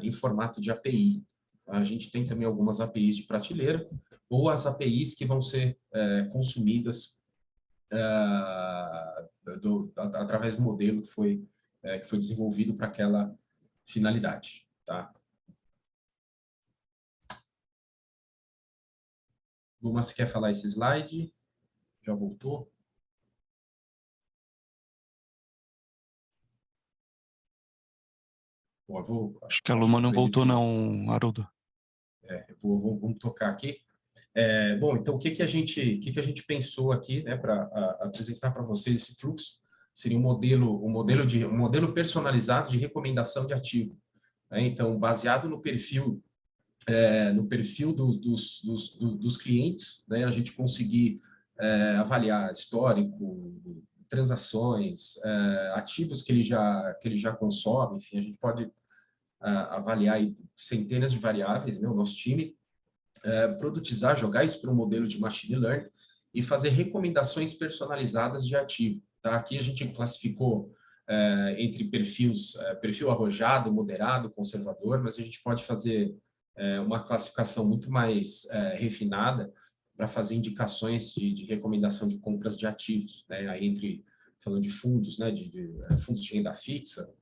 em formato de API. A gente tem também algumas APIs de prateleira ou as APIs que vão ser consumidas através do modelo que foi desenvolvido para aquela finalidade. Tá? Luma, você quer falar esse slide? Já voltou? Acho que a Luma não voltou não, Haroldo. Vamos tocar aqui. Bom, então o que a gente pensou aqui, né, para apresentar para vocês esse fluxo? Seria um modelo personalizado de recomendação de ativo, né? Então, baseado no perfil dos clientes, né, a gente conseguir avaliar histórico, transações, ativos que ele já consome, enfim, a gente pode avaliar aí centenas de variáveis, né, o nosso time, produtizar, jogar isso para um modelo de machine learning e fazer recomendações personalizadas de ativo. Tá? Aqui a gente classificou entre perfil arrojado, moderado, conservador, mas a gente pode fazer uma classificação muito mais refinada para fazer indicações de recomendação de compras de ativos, né? Aí falando de fundos, né? de fundos de renda fixa,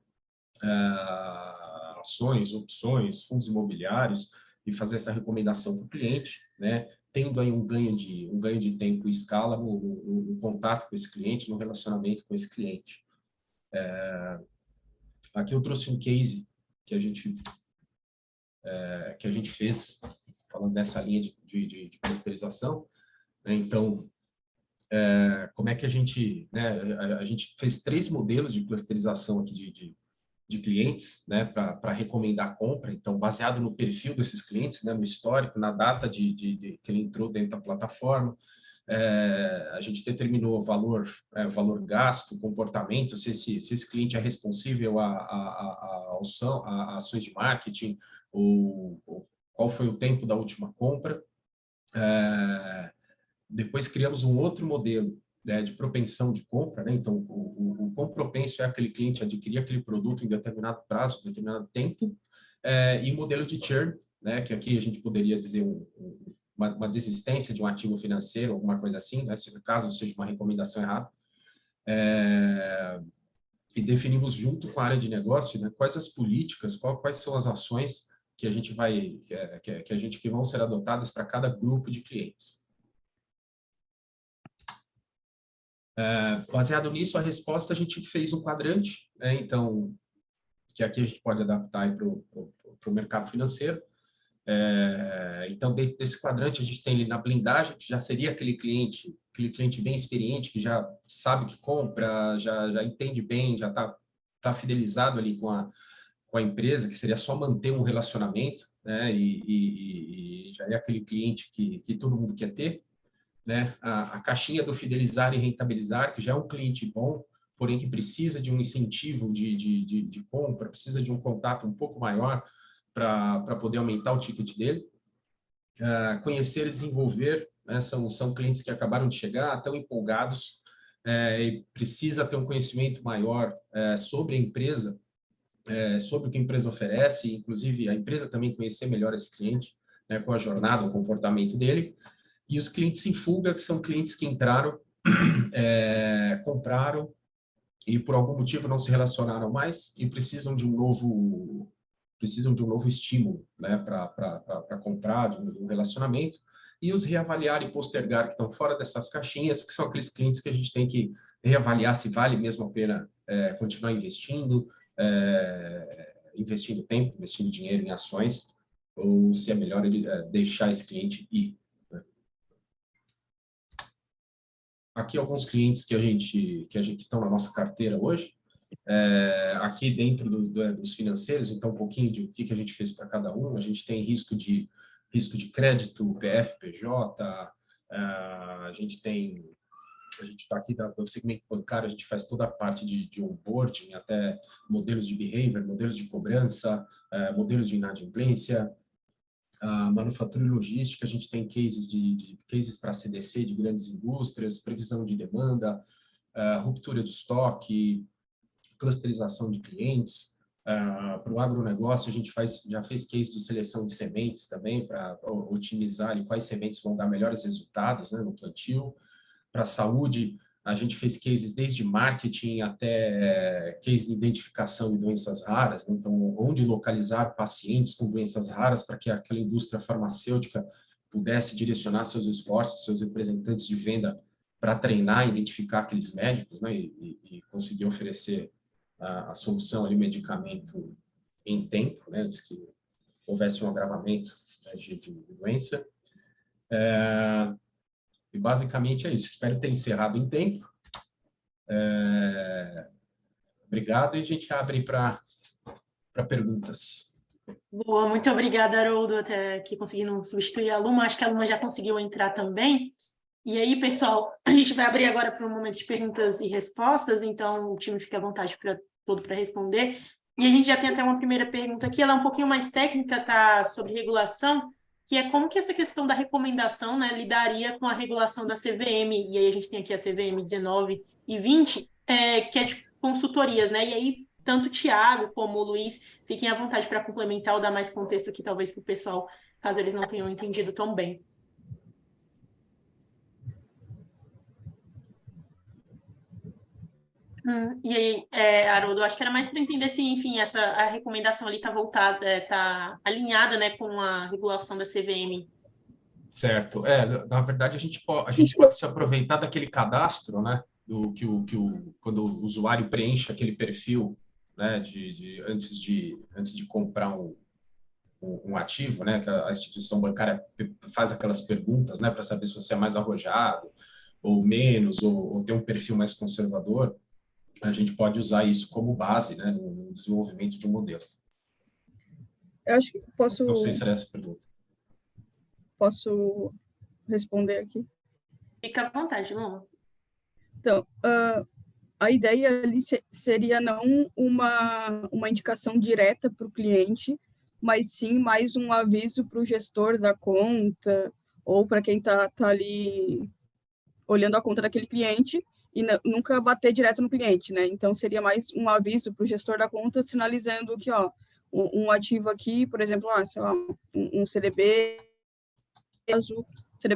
ações, opções, fundos imobiliários, e fazer essa recomendação para o cliente, né? Tendo aí um ganho de tempo e escala no contato com esse cliente, no relacionamento com esse cliente. Aqui eu trouxe um case que a gente fez, falando dessa linha de clusterização, né? Então, como é que a gente fez 3 modelos de clusterização aqui de clientes, né, para recomendar a compra. Então, baseado no perfil desses clientes, né, no histórico, na data que ele entrou dentro da plataforma, a gente determinou valor gasto, comportamento, se esse cliente é responsível a ações de marketing, ou qual foi o tempo da última compra. Depois criamos um outro modelo de propensão de compra, né? Então, o quão propenso é aquele cliente a adquirir aquele produto em determinado prazo, em determinado tempo, e modelo de churn, né? Que aqui a gente poderia dizer uma desistência de um ativo financeiro, alguma coisa assim, né? Se caso seja uma recomendação errada. E definimos junto com a área de negócio, né, quais as políticas, quais são as ações que a gente que vão ser adotadas para cada grupo de clientes. Baseado nisso, a resposta, a gente fez um quadrante, né? Então, que aqui a gente pode adaptar para o mercado financeiro. Então, dentro desse quadrante, a gente tem ali na blindagem, que já seria aquele cliente bem experiente, que já sabe que compra, já entende bem, já está fidelizado ali com a empresa, que seria só manter um relacionamento, né? E já é aquele cliente que todo mundo quer ter. Né? A caixinha do fidelizar e rentabilizar, que já é um cliente bom, porém que precisa de um incentivo de compra, precisa de um contato um pouco maior para poder aumentar o ticket dele. Conhecer e desenvolver, né? São clientes que acabaram de chegar, estão empolgados, e precisa ter um conhecimento maior sobre a empresa, sobre o que a empresa oferece, inclusive a empresa também conhecer melhor esse cliente, né? Com a jornada, o comportamento dele. E os clientes em fuga, que são clientes que entraram compraram e por algum motivo não se relacionaram mais e precisam de um novo estímulo, né, para comprar, de um relacionamento, e os reavaliar e postergar que estão fora dessas caixinhas, que são aqueles clientes que a gente tem que reavaliar se vale mesmo a pena continuar investindo, investindo tempo, investindo dinheiro em ações, ou se é melhor ele deixar esse cliente ir. Né? Aqui alguns clientes que estão na nossa carteira hoje, aqui dentro dos financeiros, então um pouquinho de o que a gente fez para cada um. A gente tem risco de crédito, PF, PJ, a gente está aqui do segmento bancário, a gente faz toda a parte de onboarding, até modelos de behavior, modelos de cobrança, modelos de inadimplência, manufatura e logística, a gente tem cases para CDC de grandes indústrias, previsão de demanda, ruptura de estoque, clusterização de clientes. Para o agronegócio, a gente já fez case de seleção de sementes também, para otimizar ali, quais sementes vão dar melhores resultados, né, no plantio. Para a saúde, a gente fez cases desde marketing até case de identificação de doenças raras, né? Então, onde localizar pacientes com doenças raras para que aquela indústria farmacêutica pudesse direcionar seus esforços, seus representantes de venda para treinar e identificar aqueles médicos, né? E conseguir oferecer a solução ali, medicamento em tempo, né? Antes que houvesse um agravamento, né, de doença. E basicamente é isso. Espero ter encerrado em tempo. Obrigado, e a gente abre para perguntas. Boa, muito obrigada, Haroldo, até aqui conseguindo substituir a Luma. Acho que a Luma já conseguiu entrar também. E aí, pessoal, a gente vai abrir agora para um momento de perguntas e respostas, então o time fica à vontade todo para responder. E a gente já tem até uma primeira pergunta aqui, ela é um pouquinho mais técnica, tá, sobre regulação, que é como que essa questão da recomendação, né, lidaria com a regulação da CVM, e aí a gente tem aqui a CVM 19 e 20, que é de consultorias, né, e aí tanto o Thiago como o Luiz fiquem à vontade para complementar ou dar mais contexto aqui, talvez, para o pessoal, caso eles não tenham entendido tão bem. E aí, Haroldo, acho que era mais para entender se, enfim, a recomendação ali está voltada, está alinhada, né, com a regulação da CVM. Certo. Na verdade, a gente pode se aproveitar daquele cadastro, né, quando o usuário preenche aquele perfil, né, antes de comprar um ativo, né, que a instituição bancária faz aquelas perguntas, né, para saber se você é mais arrojado ou menos, ou tem um perfil mais conservador. A gente pode usar isso como base, né, no desenvolvimento de um modelo. Eu acho que posso... Não sei se era essa a pergunta. Posso responder aqui? Fica à vontade, Luma. Então, a ideia ali seria não uma indicação direta para o cliente, mas sim mais um aviso para o gestor da conta ou para quem está ali olhando a conta daquele cliente, e nunca bater direto no cliente, né? Então, seria mais um aviso para o gestor da conta, sinalizando que, ó, um ativo aqui, por exemplo, sei lá, um CDB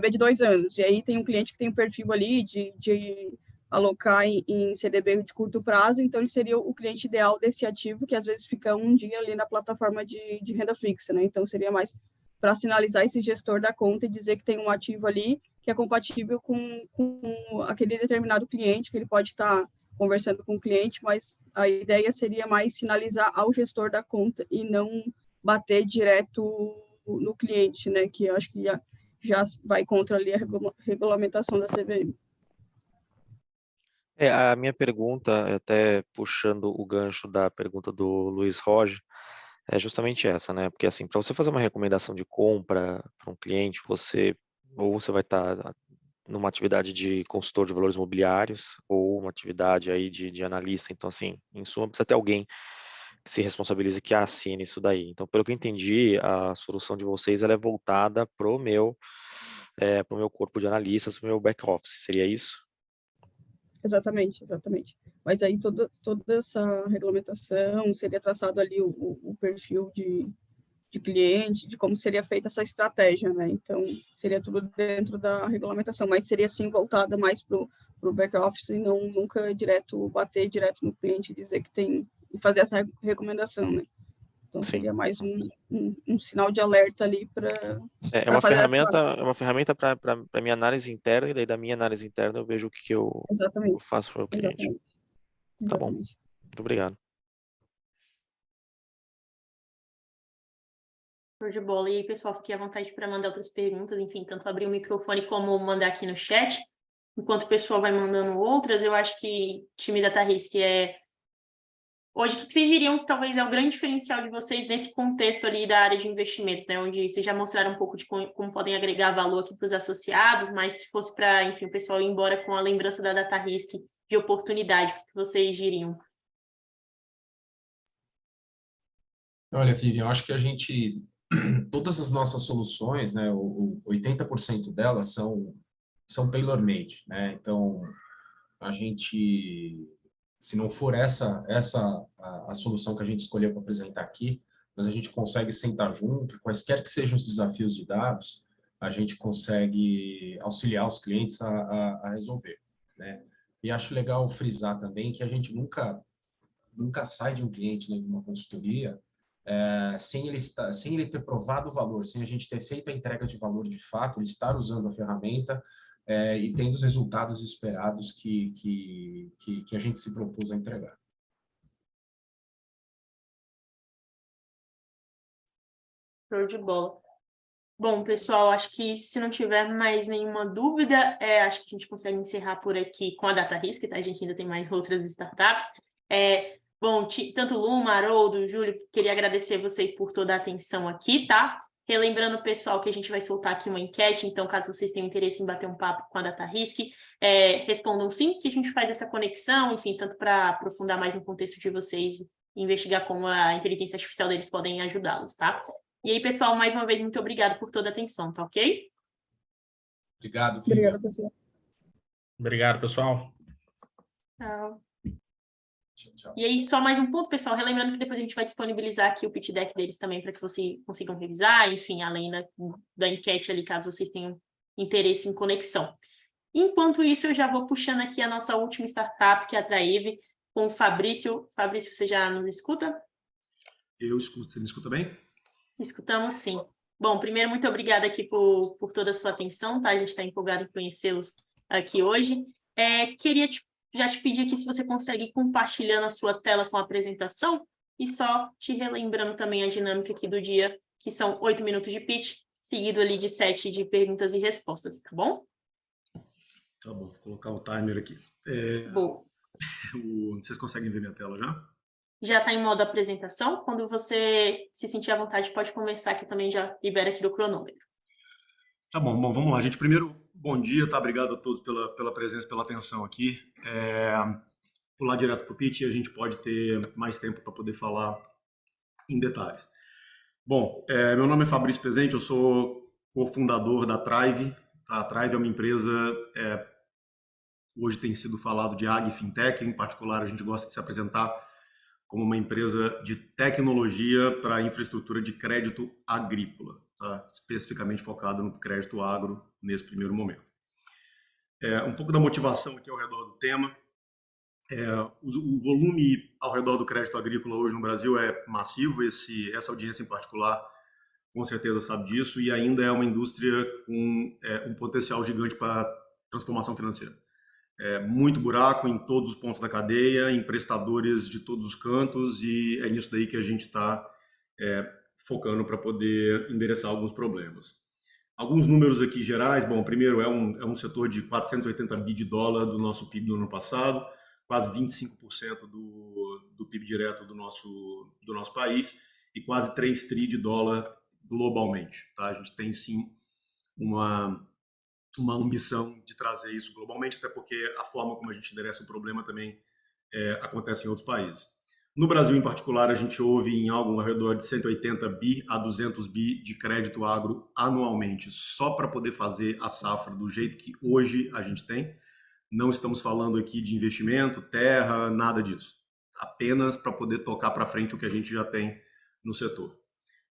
de 2 anos, e aí tem um cliente que tem um perfil ali de alocar em CDB de curto prazo, então ele seria o cliente ideal desse ativo, que às vezes fica um dia ali na plataforma de renda fixa, né? Então, seria mais para sinalizar esse gestor da conta e dizer que tem um ativo ali que é compatível com aquele determinado cliente, que ele pode estar conversando com o cliente, mas a ideia seria mais sinalizar ao gestor da conta e não bater direto no cliente, né? Que eu acho que já vai contra ali a regulamentação da CVM. A minha pergunta, até puxando o gancho da pergunta do Luiz Roger, é justamente essa, né? Porque assim, para você fazer uma recomendação de compra para um cliente, você vai estar numa atividade de consultor de valores imobiliários ou uma atividade aí de analista. Então, assim, em suma, precisa ter alguém que se responsabilize, que assine isso daí. Então, pelo que eu entendi, a solução de vocês ela é voltada pro meu corpo de analistas, pro meu back office. Seria isso? Exatamente. Mas aí toda essa regulamentação seria traçado ali o perfil de cliente, de como seria feita essa estratégia, né? Então, seria tudo dentro da regulamentação, mas seria sim voltada mais para o back-office e não nunca bater direto no cliente e dizer que tem, e fazer essa recomendação, né? Então, seria mais um sinal de alerta ali para É uma ferramenta para minha análise interna, e daí da minha análise interna eu vejo o que eu faço para o cliente. Tá bom. Muito obrigado. Show de bola. E aí, pessoal, fiquem à vontade para mandar outras perguntas, enfim, tanto abrir o microfone como mandar aqui no chat. Enquanto o pessoal vai mandando outras, eu acho que o time Data Risk hoje, o que vocês diriam que talvez é o grande diferencial de vocês nesse contexto ali da área de investimentos, né? Onde vocês já mostraram um pouco de como podem agregar valor aqui para os associados, mas se fosse para, enfim, o pessoal ir embora com a lembrança da Data Risk de oportunidade, o que vocês diriam? Olha, Vivian, eu acho que todas as nossas soluções, né, o 80% delas são tailor-made, né? Então, a gente, se não for essa a solução que a gente escolheu para apresentar aqui, mas a gente consegue sentar junto, quaisquer que sejam os desafios de dados, a gente consegue auxiliar os clientes a resolver, né? E acho legal frisar também que a gente nunca sai de um cliente, né, de uma consultoria, sem ele ter provado o valor, sem a gente ter feito a entrega de valor de fato, ele estar usando a ferramenta e tendo os resultados esperados que a gente se propôs a entregar. Show de bola. Bom, pessoal, acho que se não tiver mais nenhuma dúvida, acho que a gente consegue encerrar por aqui com a Data Risk, tá? A gente ainda tem mais outras startups. Bom, tanto Luma, Haroldo, Júlio, queria agradecer vocês por toda a atenção aqui, tá? Relembrando, pessoal, que a gente vai soltar aqui uma enquete, então, caso vocês tenham interesse em bater um papo com a Data Risk, respondam sim, que a gente faz essa conexão, enfim, tanto para aprofundar mais no contexto de vocês e investigar como a inteligência artificial deles podem ajudá-los, tá? E aí, pessoal, mais uma vez, muito obrigado por toda a atenção, tá ok? Obrigado, Vivian. Obrigado, pessoal. Obrigado, pessoal. Tchau. Tchau. E aí, só mais um ponto, pessoal, relembrando que depois a gente vai disponibilizar aqui o pitch deck deles também para que vocês consigam revisar, enfim, além da enquete ali, caso vocês tenham interesse em conexão. Enquanto isso, eu já vou puxando aqui a nossa última startup, que é a Traive, com o Fabrício. Fabrício, você já nos escuta? Eu escuto. Você me escuta bem? Escutamos, sim. Bom, primeiro, muito obrigada aqui por toda a sua atenção, tá? A gente está empolgado em conhecê-los aqui hoje. Queria já te pedir aqui se você consegue ir compartilhando a sua tela com a apresentação e só te relembrando também a dinâmica aqui do dia, que são 8 minutos de pitch, seguido ali de 7 de perguntas e respostas, tá bom? Tá bom, vou colocar o timer aqui. Bom. Vocês conseguem ver minha tela já? Já está em modo apresentação. Quando você se sentir à vontade, pode começar, que eu também já libero aqui do cronômetro. Tá bom, vamos lá, gente. Primeiro, bom dia, tá? Obrigado a todos pela presença, pela atenção aqui. Pular direto para o pitch, a gente pode ter mais tempo para poder falar em detalhes. Bom, meu nome é Fabrício Pezente, eu sou cofundador da Traive. Tá? A Traive é uma empresa, hoje tem sido falado de Ag Fintech, em particular a gente gosta de se apresentar como uma empresa de tecnologia para infraestrutura de crédito agrícola, tá? Especificamente focado no crédito agro nesse primeiro momento. Um pouco da motivação aqui ao redor do tema. O volume ao redor do crédito agrícola hoje no Brasil é massivo, essa audiência em particular com certeza sabe disso, e ainda é uma indústria com um potencial gigante para transformação financeira. Muito buraco em todos os pontos da cadeia, em prestadores de todos os cantos, e é nisso daí que a gente está focando para poder endereçar alguns problemas. Alguns números aqui gerais. Bom, primeiro, é um setor de 480 bi de dólar do nosso PIB do ano passado, quase 25% do PIB direto do nosso país, e quase 3 tri de dólar globalmente. Tá? A gente tem, sim, uma ambição de trazer isso globalmente, até porque a forma como a gente endereça o problema também acontece em outros países. No Brasil, em particular, a gente ouve em algo ao redor de 180 bi a 200 bi de crédito agro anualmente, só para poder fazer a safra do jeito que hoje a gente tem. Não estamos falando aqui de investimento, terra, nada disso. Apenas para poder tocar para frente o que a gente já tem no setor.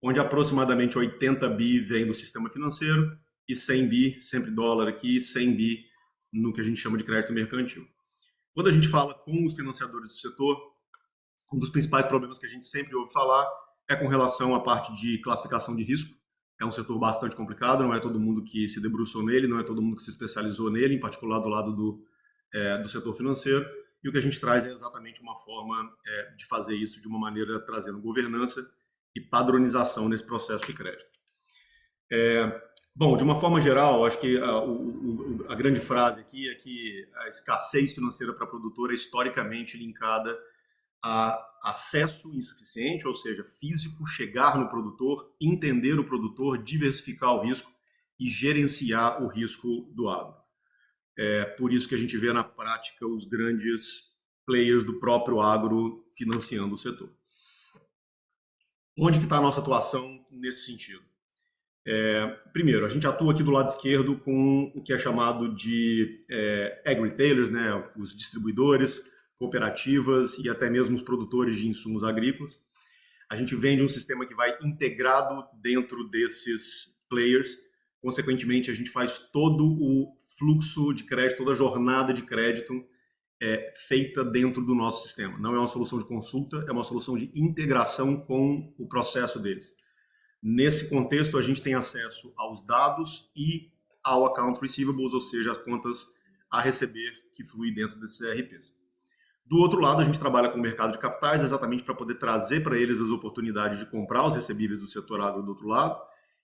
Onde aproximadamente 80 bi vem do sistema financeiro, e 100 bi, sempre dólar aqui, 100 bi no que a gente chama de crédito mercantil. Quando a gente fala com os financiadores do setor, um dos principais problemas que a gente sempre ouve falar é com relação à parte de classificação de risco. É um setor bastante complicado, não é todo mundo que se debruçou nele, não é todo mundo que se especializou nele, em particular do lado do setor financeiro. E o que a gente traz é exatamente uma forma de fazer isso de uma maneira trazendo governança e padronização nesse processo de crédito. Bom, de uma forma geral, acho que a grande frase aqui é que a escassez financeira para produtor é historicamente linkada a acesso insuficiente, ou seja, físico, chegar no produtor, entender o produtor, diversificar o risco e gerenciar o risco do agro. É por isso que a gente vê na prática os grandes players do próprio agro financiando o setor. Onde que está a nossa atuação nesse sentido? Primeiro, a gente atua aqui do lado esquerdo com o que é chamado de agri-retailers, né, os distribuidores, cooperativas e até mesmo os produtores de insumos agrícolas. A gente vende um sistema que vai integrado dentro desses players. Consequentemente, a gente faz todo o fluxo de crédito, toda a jornada de crédito feita dentro do nosso sistema. Não é uma solução de consulta, é uma solução de integração com o processo deles. Nesse contexto, a gente tem acesso aos dados e ao account receivables, ou seja, as contas a receber que flui dentro desses ERPs. Do outro lado, a gente trabalha com o mercado de capitais, exatamente para poder trazer para eles as oportunidades de comprar os recebíveis do setor agro do outro lado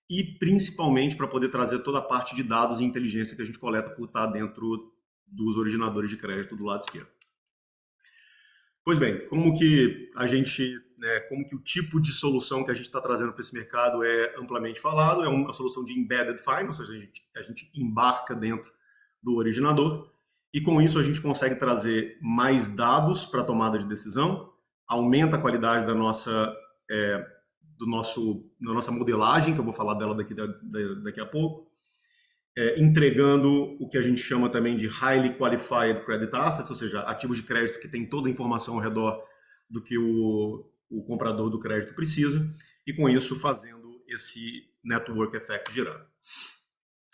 e principalmente para poder trazer toda a parte de dados e inteligência que a gente coleta por estar dentro dos originadores de crédito do lado esquerdo. Pois bem, como que o tipo de solução que a gente está trazendo para esse mercado é amplamente falado, é uma solução de embedded finance, ou seja, a gente embarca dentro do originador e com isso a gente consegue trazer mais dados para a tomada de decisão, aumenta a qualidade da nossa modelagem, que eu vou falar dela daqui a pouco, entregando o que a gente chama também de Highly Qualified Credit Assets, ou seja, ativos de crédito que tem toda a informação ao redor do que o comprador do crédito precisa, e com isso fazendo esse network effect girar.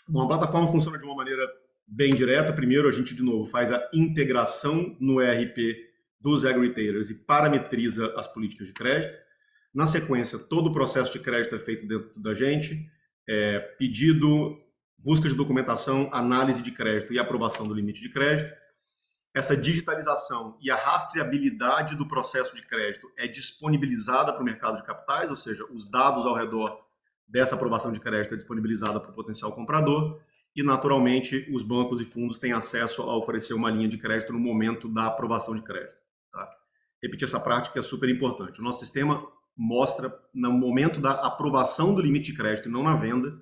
Bom, a plataforma funciona de uma maneira bem direta. Primeiro, a gente, de novo, faz a integração no ERP dos agri-retailers e parametriza as políticas de crédito. Na sequência, todo o processo de crédito é feito dentro da gente, pedido, busca de documentação, análise de crédito e aprovação do limite de crédito. Essa digitalização e a rastreabilidade do processo de crédito é disponibilizada para o mercado de capitais, ou seja, os dados ao redor dessa aprovação de crédito é disponibilizada para o potencial comprador e, naturalmente, os bancos e fundos têm acesso a oferecer uma linha de crédito no momento da aprovação de crédito. Tá? Repetir essa prática é super importante. O nosso sistema mostra, no momento da aprovação do limite de crédito e não na venda,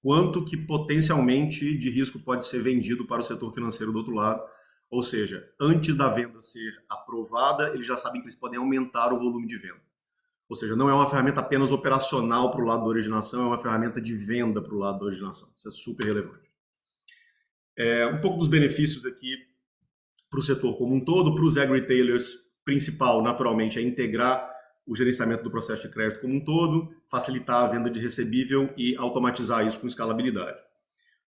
quanto que potencialmente de risco pode ser vendido para o setor financeiro do outro lado. Ou seja, antes da venda ser aprovada, eles já sabem que eles podem aumentar o volume de venda. Ou seja, não é uma ferramenta apenas operacional para o lado da originação, é uma ferramenta de venda para o lado da originação. Isso é super relevante. Um pouco dos benefícios aqui para o setor como um todo, para os agri-retailers, principal, naturalmente, é integrar o gerenciamento do processo de crédito como um todo, facilitar a venda de recebível e automatizar isso com escalabilidade.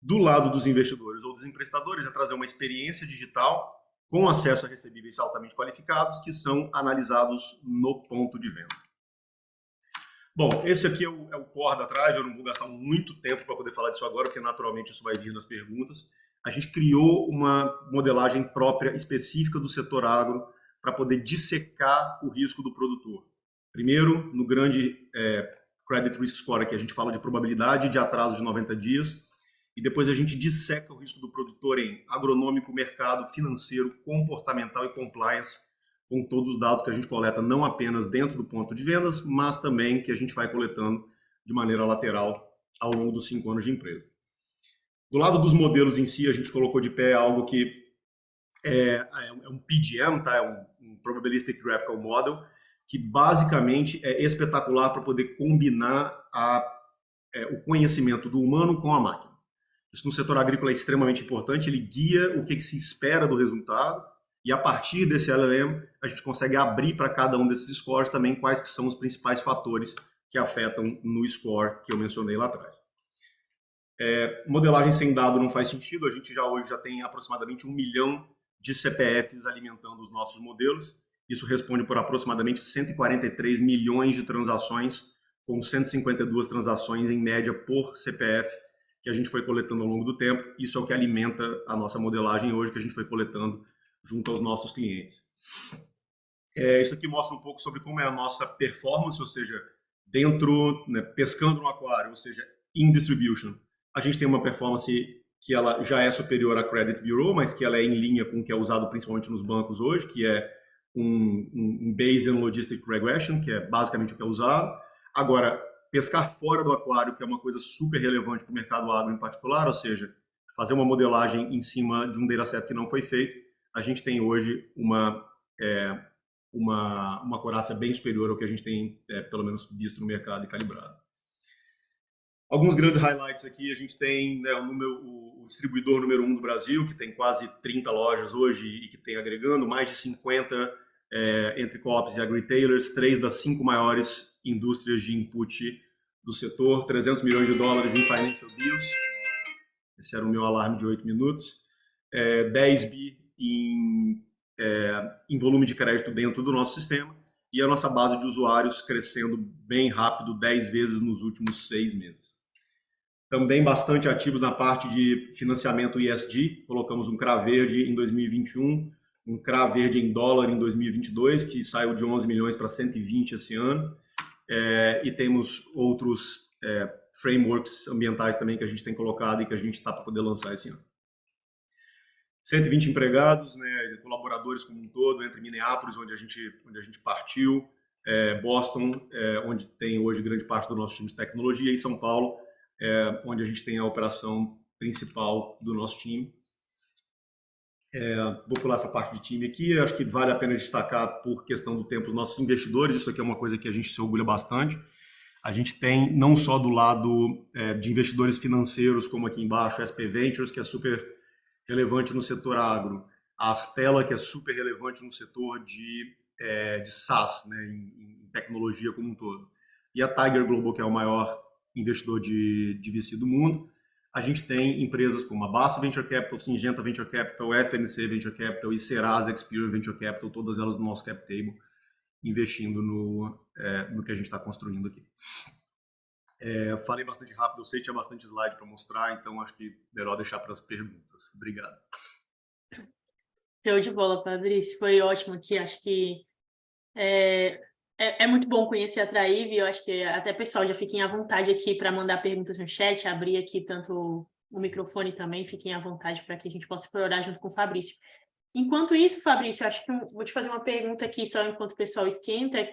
Do lado dos investidores ou dos emprestadores, é trazer uma experiência digital com acesso a recebíveis altamente qualificados que são analisados no ponto de venda. Bom, esse aqui é o core da Thrive, eu não vou gastar muito tempo para poder falar disso agora, porque naturalmente isso vai vir nas perguntas. A gente criou uma modelagem própria, específica do setor agro, para poder dissecar o risco do produtor. Primeiro, no grande Credit Risk Score, aqui a gente fala de probabilidade de atraso de 90 dias, e depois a gente disseca o risco do produtor em agronômico, mercado, financeiro, comportamental e compliance, com todos os dados que a gente coleta não apenas dentro do ponto de vendas, mas também que a gente vai coletando de maneira lateral ao longo dos 5 anos de empresa. Do lado dos modelos em si, a gente colocou de pé algo que é um PGM, tá? É um Probabilistic Graphical Model, que basicamente é espetacular para poder combinar o conhecimento do humano com a máquina. Isso no setor agrícola é extremamente importante, ele guia o que se espera do resultado, e a partir desse LLM, a gente consegue abrir para cada um desses scores também quais que são os principais fatores que afetam no score que eu mencionei lá atrás. Modelagem sem dado não faz sentido, a gente hoje já tem aproximadamente 1 milhão de CPFs alimentando os nossos modelos. Isso responde por aproximadamente 143 milhões de transações, com 152 transações em média por CPF, que a gente foi coletando ao longo do tempo. Isso é o que alimenta a nossa modelagem hoje, que a gente foi coletando junto aos nossos clientes. Isso aqui mostra um pouco sobre como é a nossa performance, ou seja, dentro, né, pescando no aquário, ou seja, in distribution. A gente tem uma performance que ela já é superior à Credit Bureau, mas que ela é em linha com o que é usado principalmente nos bancos hoje, que é um Bayesian Logistic Regression, que é basicamente o que é usado. Agora, pescar fora do aquário, que é uma coisa super relevante para o mercado agro em particular, ou seja, fazer uma modelagem em cima de um dataset que não foi feito, a gente tem hoje uma acurácia bem superior ao que a gente tem, pelo menos, visto no mercado e calibrado. Alguns grandes highlights aqui, a gente tem, né, o distribuidor número 1 do Brasil, que tem quase 30 lojas hoje e que tem agregando mais de 50 entre co-ops e agri-retailers, 3 das 5 maiores indústrias de input do setor, 300 milhões de dólares em financial deals. Esse era o meu alarme de 8 minutos. 10 bi em volume de crédito dentro do nosso sistema e a nossa base de usuários crescendo bem rápido, 10 vezes nos últimos 6 meses. Também bastante ativos na parte de financiamento ESG, colocamos um CRA verde em 2021, um CRA verde em dólar em 2022, que saiu de 11 milhões para 120 esse ano, e temos outros frameworks ambientais também que a gente tem colocado e que a gente está para poder lançar esse ano. 120 empregados, né, colaboradores como um todo, entre Minneapolis, onde a gente partiu, Boston, onde tem hoje grande parte do nosso time de tecnologia, e São Paulo, onde a gente tem a operação principal do nosso time. Vou pular essa parte de time aqui, acho que vale a pena destacar, por questão do tempo, os nossos investidores. Isso aqui é uma coisa que a gente se orgulha bastante. A gente tem, não só do lado de investidores financeiros, como aqui embaixo, SP Ventures, que é super relevante no setor agro, a Astela, que é super relevante no setor de SaaS, né, em tecnologia como um todo, e a Tiger Global, que é o maior investidor de VC do mundo. A gente tem empresas como a Basso Venture Capital, Syngenta Venture Capital, FNC Venture Capital e Serasa Experian Venture Capital, todas elas no nosso cap table, investindo no que a gente está construindo aqui. Falei bastante rápido, eu sei que tinha bastante slide para mostrar, então acho que melhor deixar para as perguntas. Obrigado. Show de bola, Fabrício. Foi ótimo aqui. Acho que é muito bom conhecer a Traive. Eu acho que até pessoal já fiquem à vontade aqui para mandar perguntas no chat, abrir aqui tanto o microfone também, fiquem à vontade para que a gente possa explorar junto com o Fabrício. Enquanto isso, Fabrício, acho que vou te fazer uma pergunta aqui só enquanto o pessoal esquenta.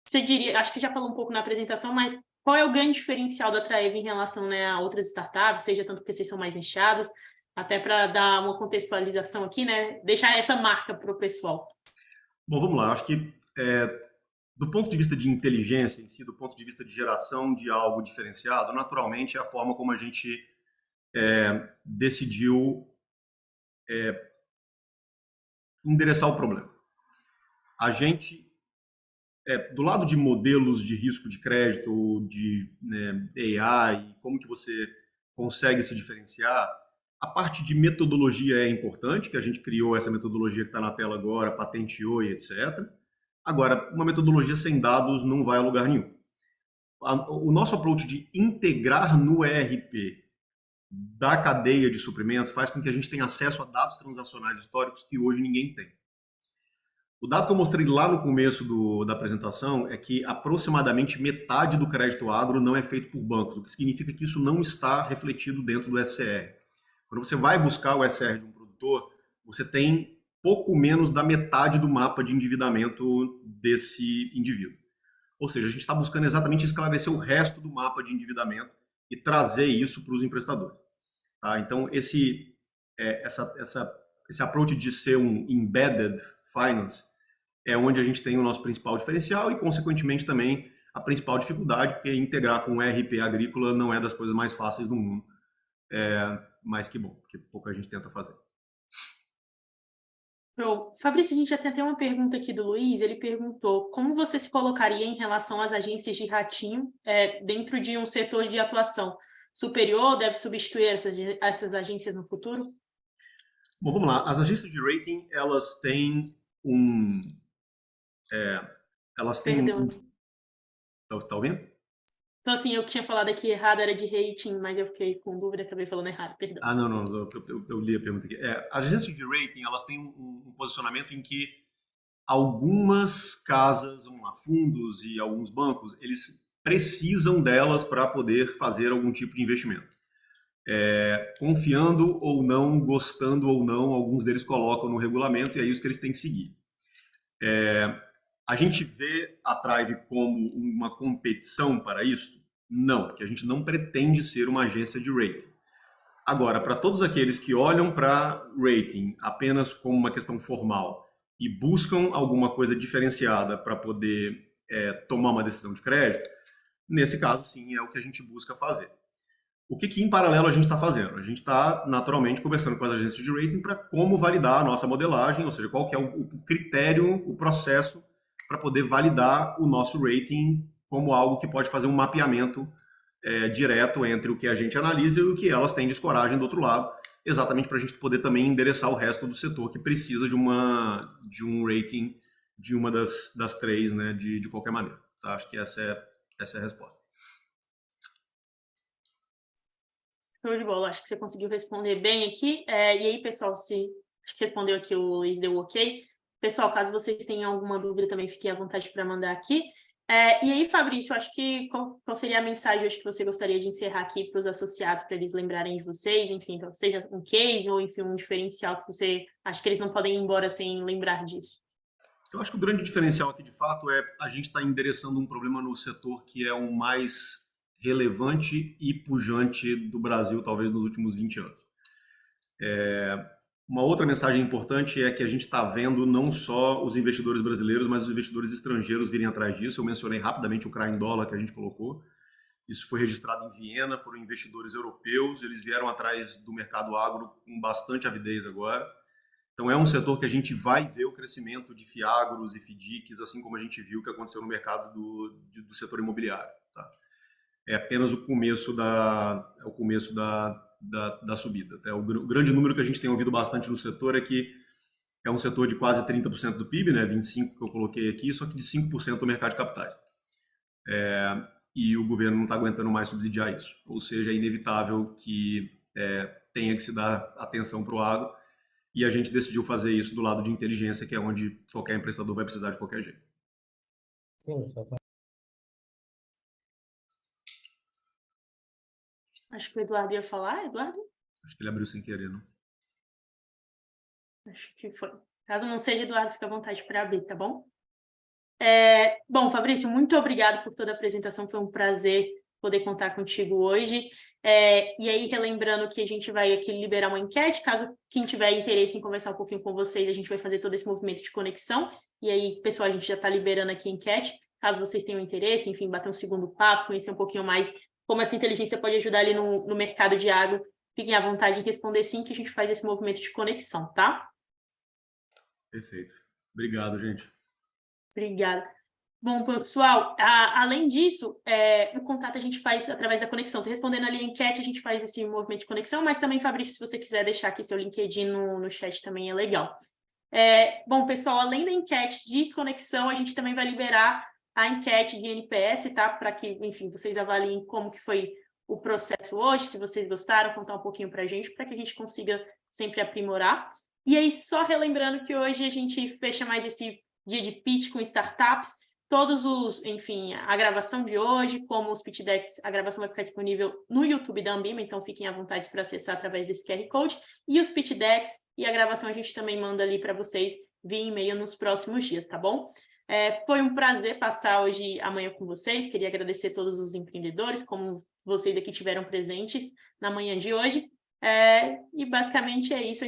Você diria, acho que você já falou um pouco na apresentação, mas qual é o grande diferencial da Traive em relação, né, a outras startups, seja tanto porque vocês são mais nichadas, até para dar uma contextualização aqui, né, deixar essa marca para o pessoal? Bom, vamos lá. Acho que do ponto de vista de inteligência em si, do ponto de vista de geração de algo diferenciado, naturalmente é a forma como a gente decidiu endereçar o problema. A gente, do lado de modelos de risco de crédito, de AI, como que você consegue se diferenciar, a parte de metodologia é importante, que a gente criou essa metodologia que está na tela agora, patenteou e etc. Agora, uma metodologia sem dados não vai a lugar nenhum. O nosso approach de integrar no ERP da cadeia de suprimentos faz com que a gente tenha acesso a dados transacionais históricos que hoje ninguém tem. O dado que eu mostrei lá no começo da apresentação é que aproximadamente metade do crédito agro não é feito por bancos, o que significa que isso não está refletido dentro do SCR. Quando você vai buscar o SCR de um produtor, você tem pouco menos da metade do mapa de endividamento desse indivíduo. Ou seja, a gente está buscando exatamente esclarecer o resto do mapa de endividamento e trazer isso para os emprestadores. Tá? Então, esse approach de ser um embedded finance é onde a gente tem o nosso principal diferencial e, consequentemente, também a principal dificuldade, porque integrar com o ERP agrícola não é das coisas mais fáceis do mundo. Mas que bom, porque pouca gente tenta fazer. Fabrício, a gente já tem até uma pergunta aqui do Luiz. Ele perguntou como você se colocaria em relação às agências de ratinho dentro de um setor de atuação. superior, deve substituir essas agências no futuro? Bom, vamos lá. As agências de rating, elas têm um... Perdão. Tá ouvindo? Então, assim, eu tinha falado aqui errado, era de rating, mas eu fiquei com dúvida, acabei falando errado, perdão. Não, eu li a pergunta aqui. As agências de rating, elas têm um posicionamento em que algumas casas, fundos e alguns bancos, eles precisam delas para poder fazer algum tipo de investimento. Confiando ou não, gostando ou não, alguns deles colocam no regulamento e é isso que eles têm que seguir. A gente vê a Thrive como uma competição para isso? Não, porque a gente não pretende ser uma agência de rating. Agora, para todos aqueles que olham para rating apenas como uma questão formal e buscam alguma coisa diferenciada para poder tomar uma decisão de crédito, nesse caso, sim, é o que a gente busca fazer. O que em paralelo a gente está fazendo? A gente está, naturalmente, conversando com as agências de rating para como validar a nossa modelagem, ou seja, qual que é o critério, o processo para poder validar o nosso rating como algo que pode fazer um mapeamento direto entre o que a gente analisa e o que elas têm de escoragem do outro lado, exatamente para a gente poder também endereçar o resto do setor que precisa de um rating de uma das três, né, de qualquer maneira. Tá? Acho que essa é a resposta. Show de bola, acho que você conseguiu responder bem aqui. E aí, pessoal, acho que respondeu aqui, o Luiz deu ok. Pessoal, caso vocês tenham alguma dúvida, também fiquem à vontade para mandar aqui. E aí, Fabrício, acho que qual seria a mensagem hoje que você gostaria de encerrar aqui para os associados, para eles lembrarem de vocês, enfim, seja um case ou, enfim, um diferencial que você acha que eles não podem ir embora sem lembrar disso? Eu acho que o grande diferencial aqui, de fato, é a gente estar endereçando um problema no setor que é o mais relevante e pujante do Brasil, talvez nos últimos 20 anos. Uma outra mensagem importante é que a gente está vendo não só os investidores brasileiros, mas os investidores estrangeiros virem atrás disso. Eu mencionei rapidamente o CRA em dólar que a gente colocou. Isso foi registrado em Viena, foram investidores europeus, eles vieram atrás do mercado agro com bastante avidez agora. Então é um setor que a gente vai ver o crescimento de FIAGROS e FIDICs, assim como a gente viu que aconteceu no mercado do setor imobiliário. Tá? É apenas o começo da subida. O grande número que a gente tem ouvido bastante no setor é que é um setor de quase 30% do PIB, né, 25% que eu coloquei aqui, só que de 5% do mercado de capitais. E o governo não está aguentando mais subsidiar isso. Ou seja, é inevitável que tenha que se dar atenção para o agro, e a gente decidiu fazer isso do lado de inteligência, que é onde qualquer emprestador vai precisar de qualquer jeito. Acho que o Eduardo ia falar, Eduardo? Acho que ele abriu sem querer, não? Acho que foi. Caso não seja, Eduardo, fica à vontade para abrir, tá bom? Bom, Fabrício, muito obrigado por toda a apresentação, foi um prazer poder contar contigo hoje. E aí, relembrando que a gente vai aqui liberar uma enquete, caso quem tiver interesse em conversar um pouquinho com vocês, a gente vai fazer todo esse movimento de conexão. E aí, pessoal, a gente já está liberando aqui a enquete, caso vocês tenham interesse, enfim, bater um segundo papo, conhecer um pouquinho mais como essa inteligência pode ajudar ali no mercado de agro, fiquem à vontade em responder sim, que a gente faz esse movimento de conexão, tá? Perfeito. Obrigado, gente. Obrigada. Bom, pessoal, além disso, o contato a gente faz através da conexão. Você respondendo ali a enquete, a gente faz esse movimento de conexão, mas também, Fabrício, se você quiser deixar aqui seu LinkedIn no chat também é legal. Bom, pessoal, além da enquete de conexão, a gente também vai liberar a enquete de NPS, tá? Para que, enfim, vocês avaliem como que foi o processo hoje, se vocês gostaram, contar um pouquinho para a gente, para que a gente consiga sempre aprimorar. E aí, só relembrando que hoje a gente fecha mais esse dia de pitch com startups, enfim, a gravação de hoje, como os pitch decks, a gravação vai ficar disponível no YouTube da Ambima, então fiquem à vontade para acessar através desse QR Code, e os pitch decks e a gravação a gente também manda ali para vocês via e-mail nos próximos dias, tá bom? Foi um prazer passar hoje, amanhã com vocês, queria agradecer a todos os empreendedores, como vocês aqui tiveram presentes na manhã de hoje, e basicamente é isso.